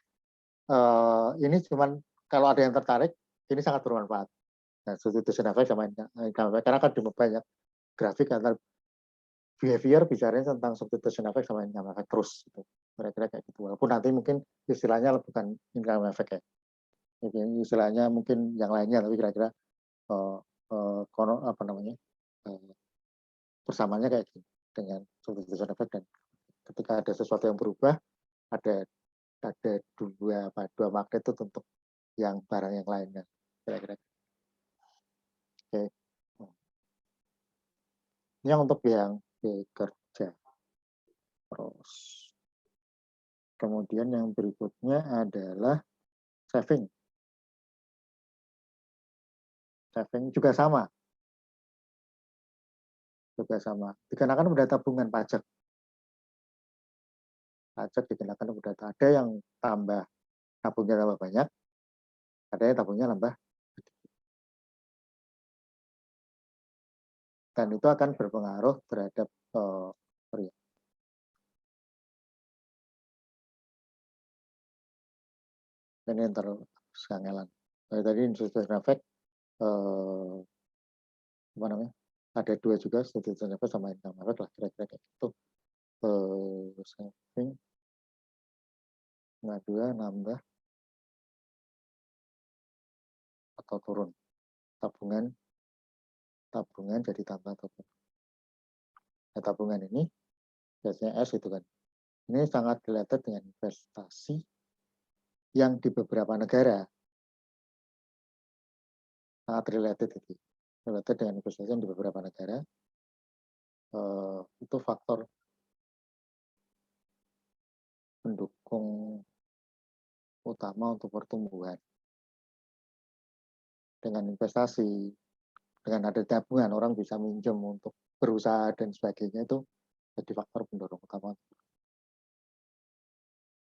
ini cuman kalau ada yang tertarik, ini sangat bermanfaat. Nah, substitution effect sama income effect, karena kan banyak grafik antar behavior bicaranya tentang substitution effect sama income effect terus. Gitu. Kira-kira kayak gitu. Walaupun nanti mungkin istilahnya bukan income effect ya. Istilahnya mungkin yang lainnya, tapi kira-kira apa namanya persamaannya kayak gini dengan substitution effect, dan ketika ada sesuatu yang berubah ada dua magnitude untuk yang barang yang lainnya, kira-kira. Oke. Ini yang untuk yang bekerja. Terus kemudian yang berikutnya adalah saving. Saving juga sama. Dikenakan pada tabungan pajak. Pajak dikenakan pada, ada yang tabungnya tambah banyak, ada yang tabungnya tambah. dan itu akan berpengaruh terhadap sorry, ini yang terkangelan. Tadi institutional effect apa namanya? Ada dua juga, institutional effect sama income effect lah, kira-kira kayak gitu. Saving dua nambah atau turun, tabungan jadi tambah atau turun. Nah, tabungan ini biasanya S itu kan, ini sangat related dengan investasi yang di beberapa negara, sangat related dengan investasi yang di beberapa negara. Itu faktor pendukung utama untuk pertumbuhan. Dengan investasi, dengan ada tabungan, orang bisa minjem untuk berusaha dan sebagainya, itu jadi faktor pendorong utama.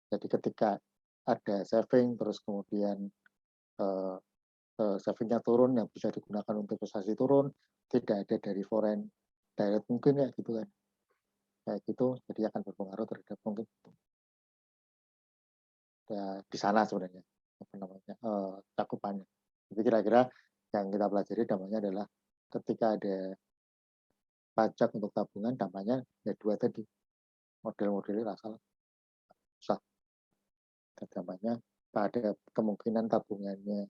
Jadi ketika ada saving, terus kemudian savingnya turun, yang bisa digunakan untuk investasi turun, tidak ada dari foreign direct mungkin ya gitu kan, kayak gitu, jadi akan berpengaruh terhadap mungkin ya di sana sebenarnya apa namanya cakupannya. Jadi kira-kira yang kita pelajari dampaknya adalah ketika ada pajak untuk tabungan, dampaknya ya dua tadi, model-modelnya asal susah. Dampaknya pada kemungkinan tabungannya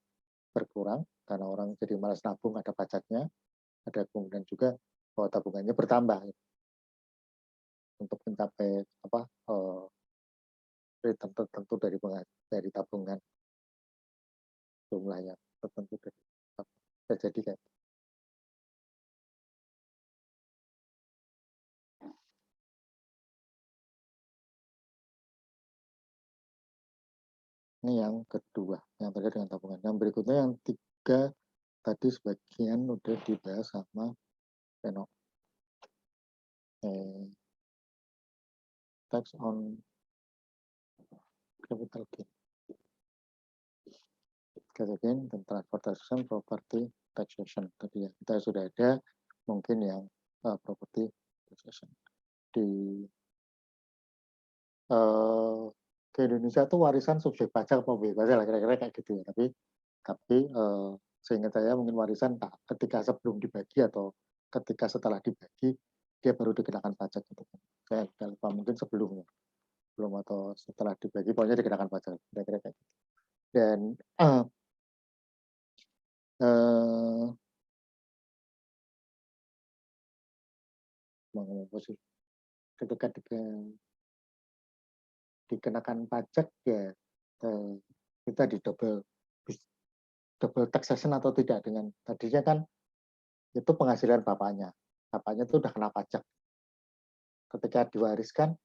berkurang karena orang jadi malas nabung, ada pajaknya. Ada kemungkinan juga bahwa tabungannya bertambah untuk mencapai apa return tertentu dari tabungan, jumlahnya tertentu dari terjadi kayak ini. Yang kedua yang terkait dengan tabungan. Yang berikutnya yang tiga tadi sebagian udah dibahas sama Reno. Tax on capital gain dan transportation property taxation tadi ya, kita sudah ada mungkin yang property taxation di ke Indonesia tuh warisan subjek pajak apa bebas lah, kira-kira kayak gitu ya. Tapi seingat saya mungkin warisan ketika sebelum dibagi atau ketika setelah dibagi dia baru dikenakan pajak gitu kan. Saya lupa, mungkin sebelum atau setelah dibagi pokoknya dikenakan pajak, kira-kira kayak gitu. Dan ketika dikenakan pajak ya kita di double taxation atau tidak, dengan tadinya kan itu penghasilan bapaknya itu udah kena pajak, ketika diwariskan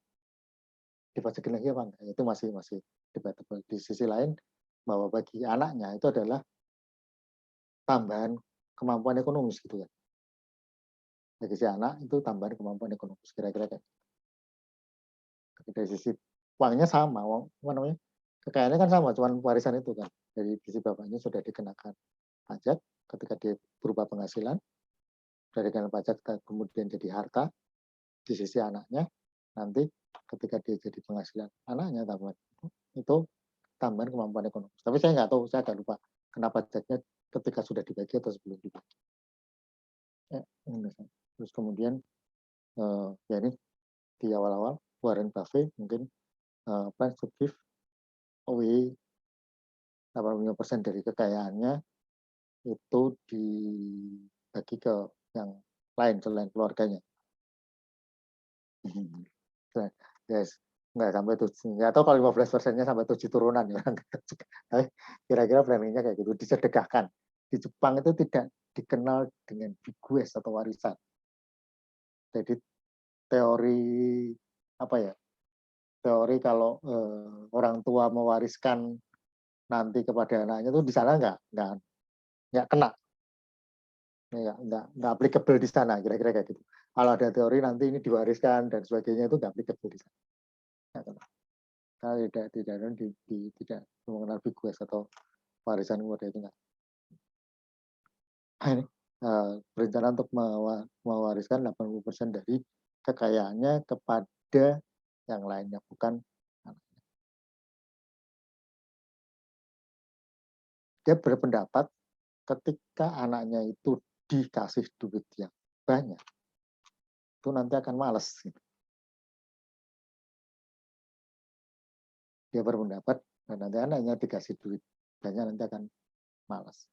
dipajakin lagi apa enggak, itu masih debatable. Di sisi lain bahwa bagi anaknya itu adalah tambahan kemampuan ekonomis gitu kan, bagi si anak itu tambahan kemampuan ekonomis, kira-kira kayak dari sisi uangnya sama, uang apa namanya, kekayaannya kan sama, cuman warisan itu kan dari sisi bapaknya sudah dikenakan pajak ketika dia berupa penghasilan, dari dikenakan pajak kemudian jadi harta. Di sisi anaknya nanti ketika dia jadi penghasilan anaknya tambahan itu tambahan kemampuan ekonomis. Tapi saya nggak tahu, saya agak lupa kenapa pajaknya ketika sudah dibagi atau sebelum dibagi. Terus kemudian ya ini di awal-awal Warren Buffett mungkin plans to give away 85% dari kekayaannya itu dibagi ke yang lain selain keluarganya. Yes, nggak sampai 7, nggak tahu kalau 15%-nya sampai 7 turunan ya. Tapi kira-kira planningnya kayak gitu, disedekahkan. Di Jepang itu tidak dikenal dengan bequest atau warisan. Jadi teori apa ya? Teori kalau orang tua mewariskan nanti kepada anaknya itu di sana nggak kena, nggak applicable di sana, kira-kira kayak gitu. Kalau ada teori nanti ini diwariskan dan sebagainya itu nggak applicable di sana. Kalau tidak mengenal bequest atau warisan kepada itu nggak. Ini berencana untuk mewariskan 80% dari kekayaannya kepada yang lainnya, bukan anaknya. Dia berpendapat ketika anaknya itu dikasih duit yang banyak, itu nanti akan malas. Gitu. Dia berpendapat dan nanti anaknya dikasih duit banyak nanti akan malas.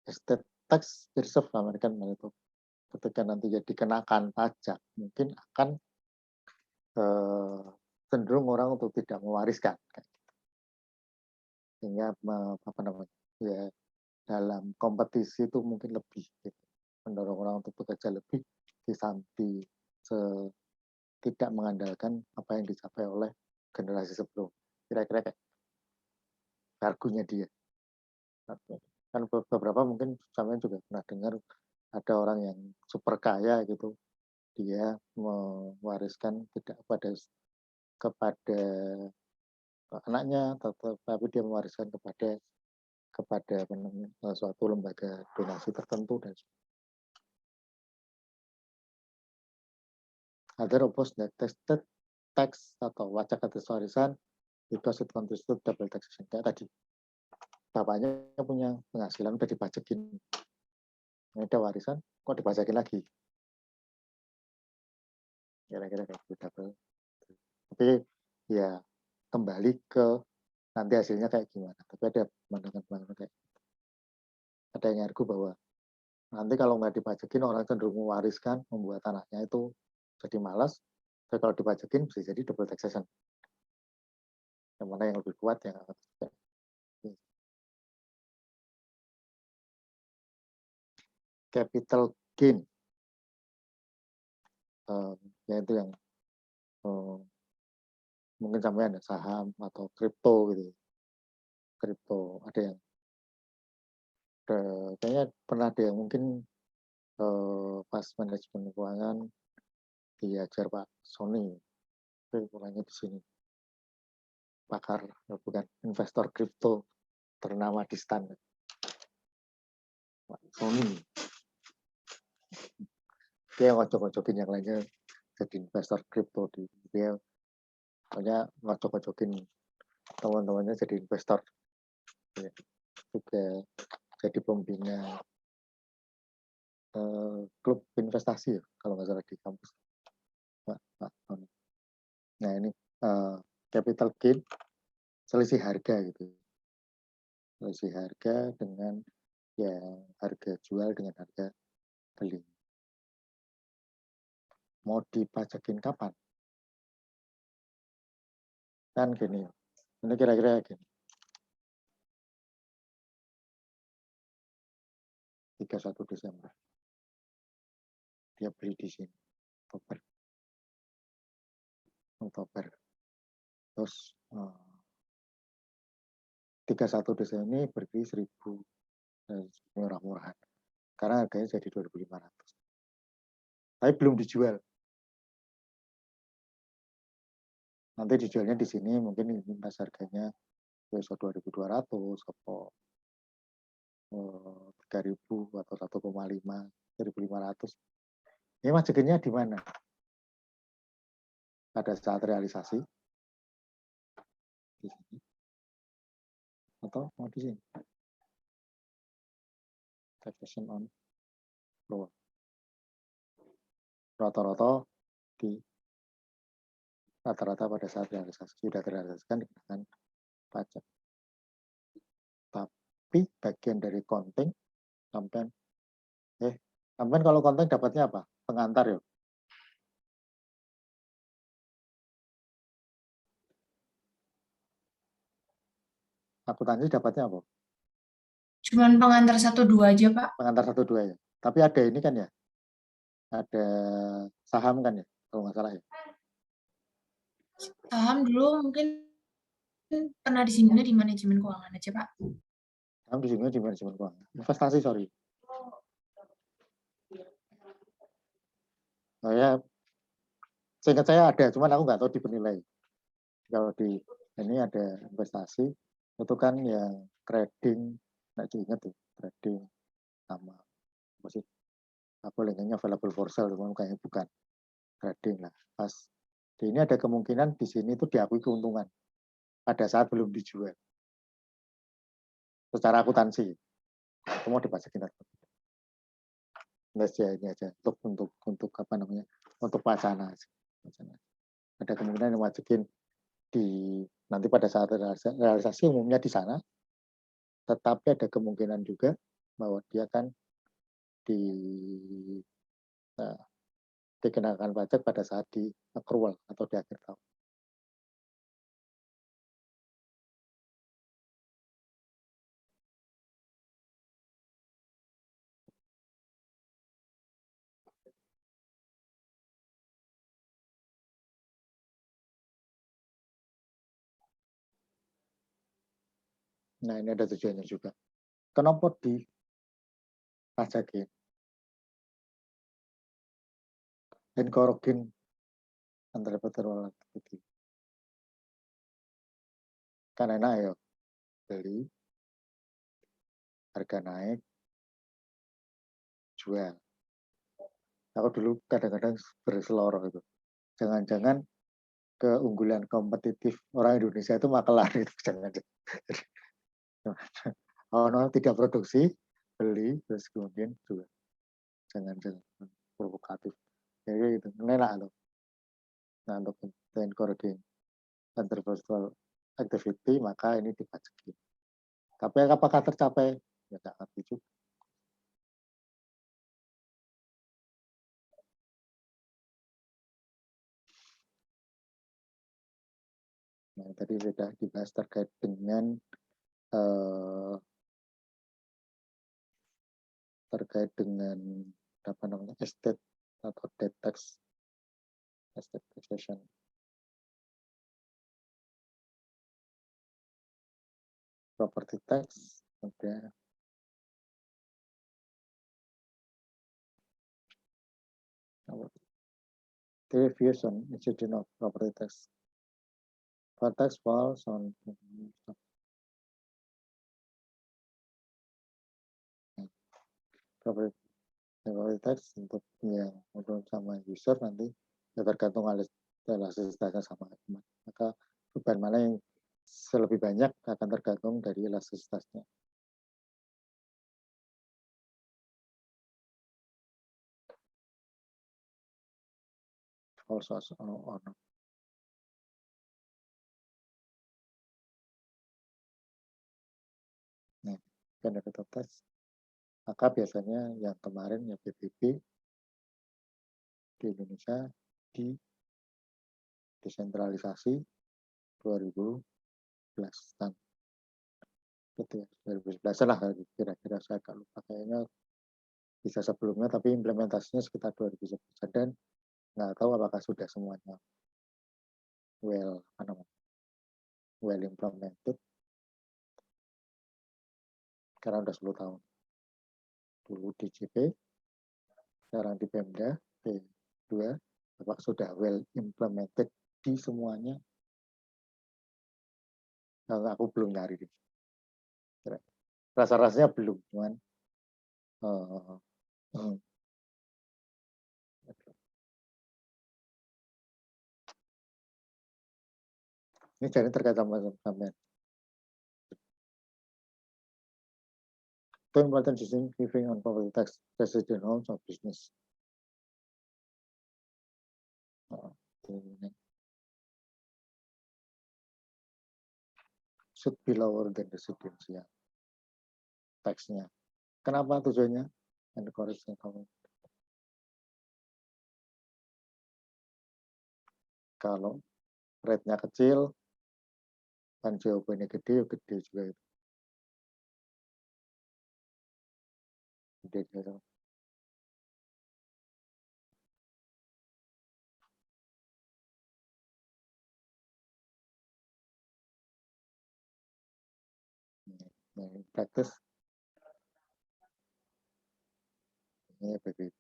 Estate tax reserve American itu ketika nanti dikenakan pajak mungkin akan cenderung orang untuk tidak mewariskan, sehingga apa namanya ya dalam kompetisi itu mungkin lebih gitu, mendorong orang untuk bekerja lebih disambi tidak mengandalkan apa yang dicapai oleh generasi sebelum, kira-kira kayak argunya dia. Kan beberapa mungkin sampai juga pernah dengar ada orang yang super kaya gitu, dia mewariskan tidak kepada anaknya, tapi dia mewariskan kepada suatu lembaga donasi tertentu dan other opposed that tested tax atau wajib atas warisan because it constitutes double taxation. Kayak tadi bapaknya punya penghasilan udah dipajakin, ada warisan kok dipajakin lagi, kira-kira kayak gitu double. Tapi ya kembali ke nanti hasilnya kayak gimana. Tapi ada pandangan kayak gitu. Ada yang argu bahwa nanti kalau nggak dipajakin orang cenderung mewariskan, membuat anaknya itu jadi malas. Tapi kalau dipajakin bisa jadi double taxation. Yang mana yang lebih kuat yang capital gain, yaitu yang mungkin sampai ada saham atau kripto gitu. Kripto ada yang kayaknya pernah ada yang mungkin pas manajemen keuangan diajar Pak Sony, pokoknya di sini pakar bukan investor kripto ternama di stan, Pak Sony. Dia ngocok-ngocokin yang lainnya jadi investor kripto, dia pokoknya ngocok-ngocokin teman-temannya jadi investor, ya, juga jadi pembina klub investasi ya, kalau nggak salah di kampus. Nah ini capital gain, selisih harga gitu, selisih harga dengan ya harga jual dengan harga beli. Mau dipajakin kapan? Kan gini, ini kira-kira gini. 31 Desember. Dia beli di sini. Oktober. Terus 31 Desember ini berdiri 1.000 murah-murahan. Karena harganya jadi 2.500. Tapi belum dijual. Nanti dijualnya di sini mungkin pas harganya besok 2.200 atau 3.000 atau 1,5, 1.500. Ini majeginnya di mana? Pada saat realisasi di sini atau mau di sini? Taxation on floor. Rata-rata pada saat realisasi sudah terrealisasikan dikenakan pajak. Tapi bagian dari konting sampai kalau konting dapatnya apa? Pengantar ya. Akuntansi dapatnya apa? Cuman pengantar 1-2 aja, Pak. Pengantar 1-2 ya. Tapi ada ini kan ya. Ada saham kan ya, kalau nggak salah ya. Saham dulu mungkin pernah disinggung di manajemen keuangan aja, Pak. Saham disinggung di manajemen keuangan. Investasi, sorry. Oh ya, seingat saya ada, cuman aku nggak tahu di penilai. Kalau di ini ada investasi itu kan yang trading, nggak diingat tuh trading sama apa sih? Aku linknya available for sale, cuman kayaknya bukan trading lah. Pas di ini ada kemungkinan di sini tuh diakui keuntungan pada saat belum dijual secara akuntansi. Aku mau dipajakin atau tidak? Enggak sih, ini aja untuk apa namanya, untuk wacana aja. Wacana. Ada kemungkinan yang wajikin di nanti pada saat realisasi umumnya di sana, tetapi ada kemungkinan juga bahwa dia kan di dikenakan pajak pada saat di accrual atau di akhir tahun. Nah, ini ada tujuannya juga. Kenapa dipajakin? Dan korogin antara peterol activity. Kan enak ya, beli, harga naik, jual. Aku dulu kadang-kadang berseloroh itu. Jangan-jangan keunggulan kompetitif orang Indonesia itu makelar itu. Jangan-jangan. Oh, no, tidak produksi, beli, terus kemudian jual. Jangan-jangan provokatif. Jadi itu, enak loh. Nah, untuk encouraging entrepreneurial activity, maka ini dipajaki. Tapi apakah tercapai? Ya nggak ngerti juga. Nah, tadi sudah dibahas terkait dengan apa namanya, estate atau debt tax, estate taxation. Property tax, kemudian the views on institution of property tax. Tax falls on property tax untuk yang untuk sama user nanti ya tergantung elastisitasnya sama. Maka beban mana yang lebih banyak akan tergantung dari elastisitasnya. Also on. Nah, benefit of tax. Maka biasanya yang kemarin ya PBB di Indonesia di desentralisasi 2011 kan. Betul, 2011 lah kira-kira, saya agak lupa, kayaknya bisa sebelumnya, tapi implementasinya sekitar 2011 dan nggak tahu apakah sudah semuanya well implemented karena udah 10 tahun. Dulu di JP, sekarang di Pemda P2, apakah sudah well implemented di semuanya? Nah, aku belum nyari deh. Rasa-rasanya belum, cuman ini jadi terkait sama sampean. Two important decisions giving on property tax resident homes or business. Should be lower than residential tax-nya. Kenapa tujuannya? Encourage income. Kalau rate-nya kecil, kan jawabannya gede juga itu. Gede. Nah, praktis ini PBB.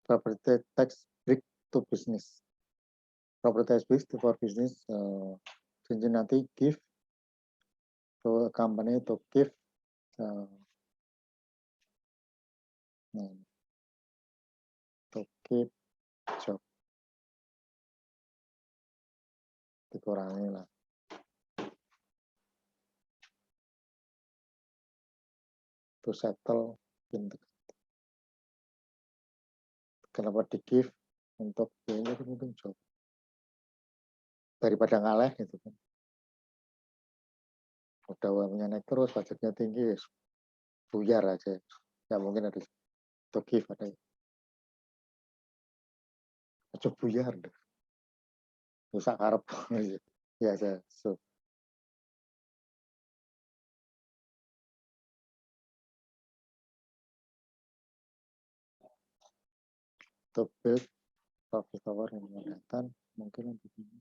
property tax break to business. Property tax break for business, Cincinnati give to a company to give to keep job. Dikurangi lah. To settle in the, kenapa di give untuk ini mungkin job daripada ngalah gitu kan. Udah uangnya naik terus, pajaknya tinggi, buyar aja. Ya mungkin ada to give ada. Aja buyar deh. Bisa karep ya saya. So. To build profit tower yang mendatang mungkin begini.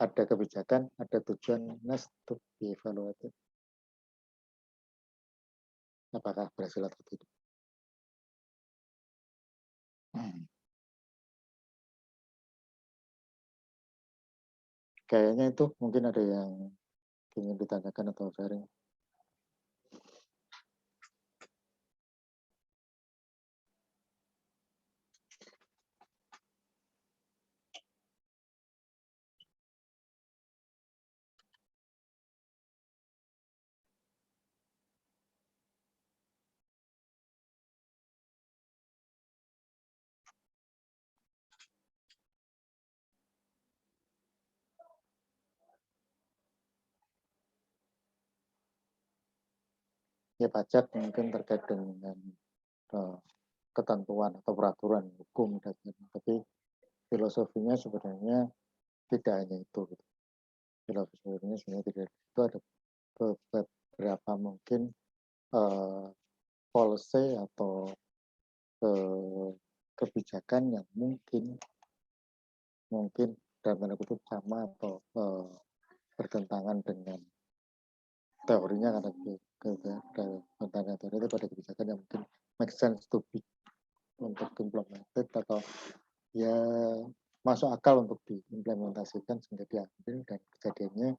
Ada kebijakan, ada tujuan next to be evaluated. Apakah berhasil atau tidak? Kayaknya itu mungkin ada yang ingin ditanyakan atau sharing. Ya pajak mungkin terkait dengan ketentuan atau peraturan hukum dan tapi filosofinya sebenarnya tidak hanya itu. Filosofinya sebenarnya tidak itu, ada beberapa mungkin policy atau kebijakan yang mungkin dalam tanda kutip sama atau bertentangan dengan teorinya, karena teori itu pada kebijakan yang mungkin make sense to be untuk implemented atau ya masuk akal untuk diimplementasikan sehingga diambil, dan kejadiannya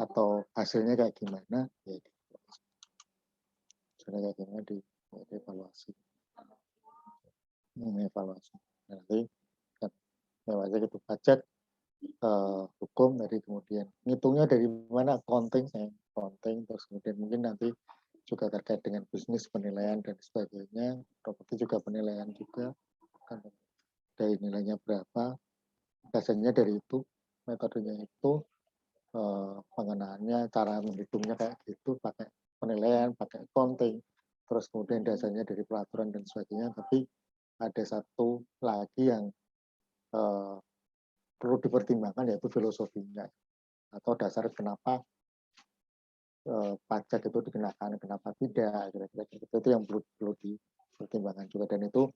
atau hasilnya kayak gimana ya hasilnya kayak gimana dievaluasi nanti kan wajib itu pajak hukum dari kemudian ngitungnya dari mana, accounting terus kemudian mungkin nanti juga terkait dengan bisnis, penilaian dan sebagainya, properti juga penilaian juga kan dari nilainya berapa, dasarnya dari itu, metodenya itu, pengenaannya, cara menghitungnya kayak gitu, pakai penilaian, pakai accounting, terus kemudian dasarnya dari peraturan dan sebagainya. Tapi ada satu lagi yang perlu dipertimbangkan, yaitu filosofinya atau dasar kenapa pajak itu dikenakan, kenapa tidak, kira-kira itu yang perlu dipertimbangkan juga, dan itu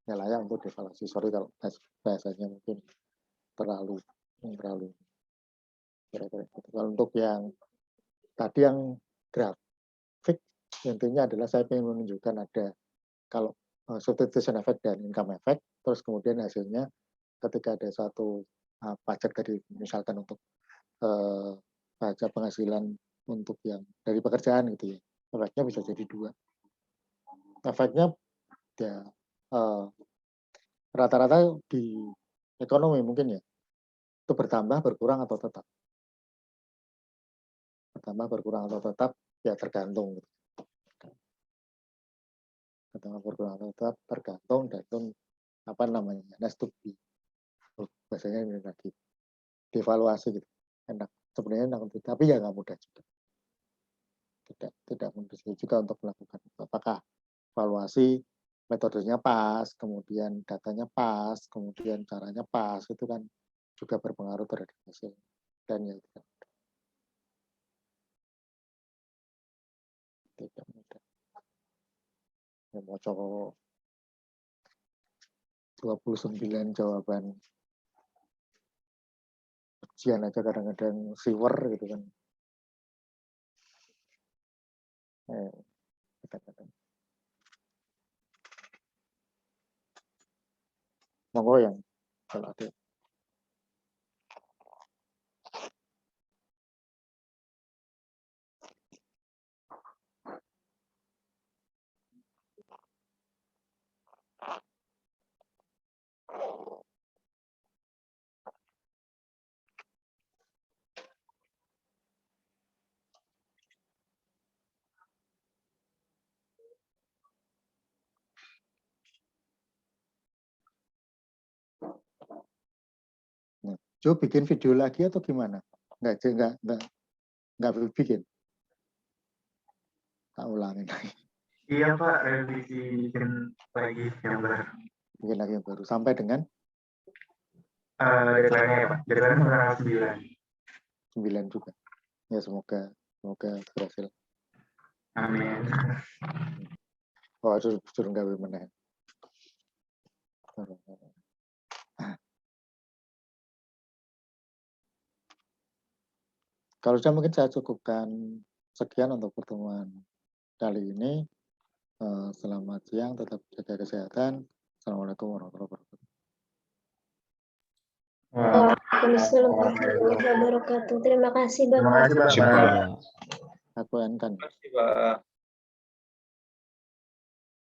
ya layak untuk dievaluasi. Sorry kalau bahasanya mungkin terlalu kira-kira gitu. Kalau untuk yang tadi yang grafik, intinya adalah saya ingin menunjukkan ada kalau substitution effect dan income effect, terus kemudian hasilnya ketika ada suatu pajak dari misalkan untuk pajak penghasilan untuk yang dari pekerjaan gitu ya, efeknya bisa jadi dua. Efeknya ya rata-rata di ekonomi mungkin ya itu bertambah, berkurang atau tetap. Bertambah, berkurang atau tetap ya tergantung. Bertambah, berkurang atau tetap tergantung dan apa namanya, next to be. Biasanya ini lagi dievaluasi gitu. Enak sebenarnya enak untuk, tapi ya nggak mudah juga. Tidak mudah juga untuk melakukan itu. Apakah evaluasi metodenya pas, kemudian datanya pas, kemudian caranya pas, itu kan juga berpengaruh terhadap hasil, dan ya tidak mudah. Ya, mau coba 29 jawaban ujian aja kadang-kadang siwer gitu kan. kata-kata. Monggo yang kalau ada. Jo bikin video lagi atau gimana? Enggak bikin. Tak ulangin lagi. Iya Pak, revisi bikin lagi gambar. Bikin lagi yang baru. Sampai dengan Deadline-nya ya Pak, deadline tanggal 9. 9 juga. Ya semoga berhasil. Amin. Oh, suruh gawe meneh. Kalau sudah mungkin saya cukupkan sekian untuk pertemuan kali ini. Selamat siang, tetap jaga kesehatan. Assalamualaikum warahmatullahi wabarakatuh. Waalaikumsalam warahmatullahi wabarakatuh. Terima kasih, Terima Bapak. kasih Bapak. Terima kasih, Pak. Aku kan. Terima kasih, Pak.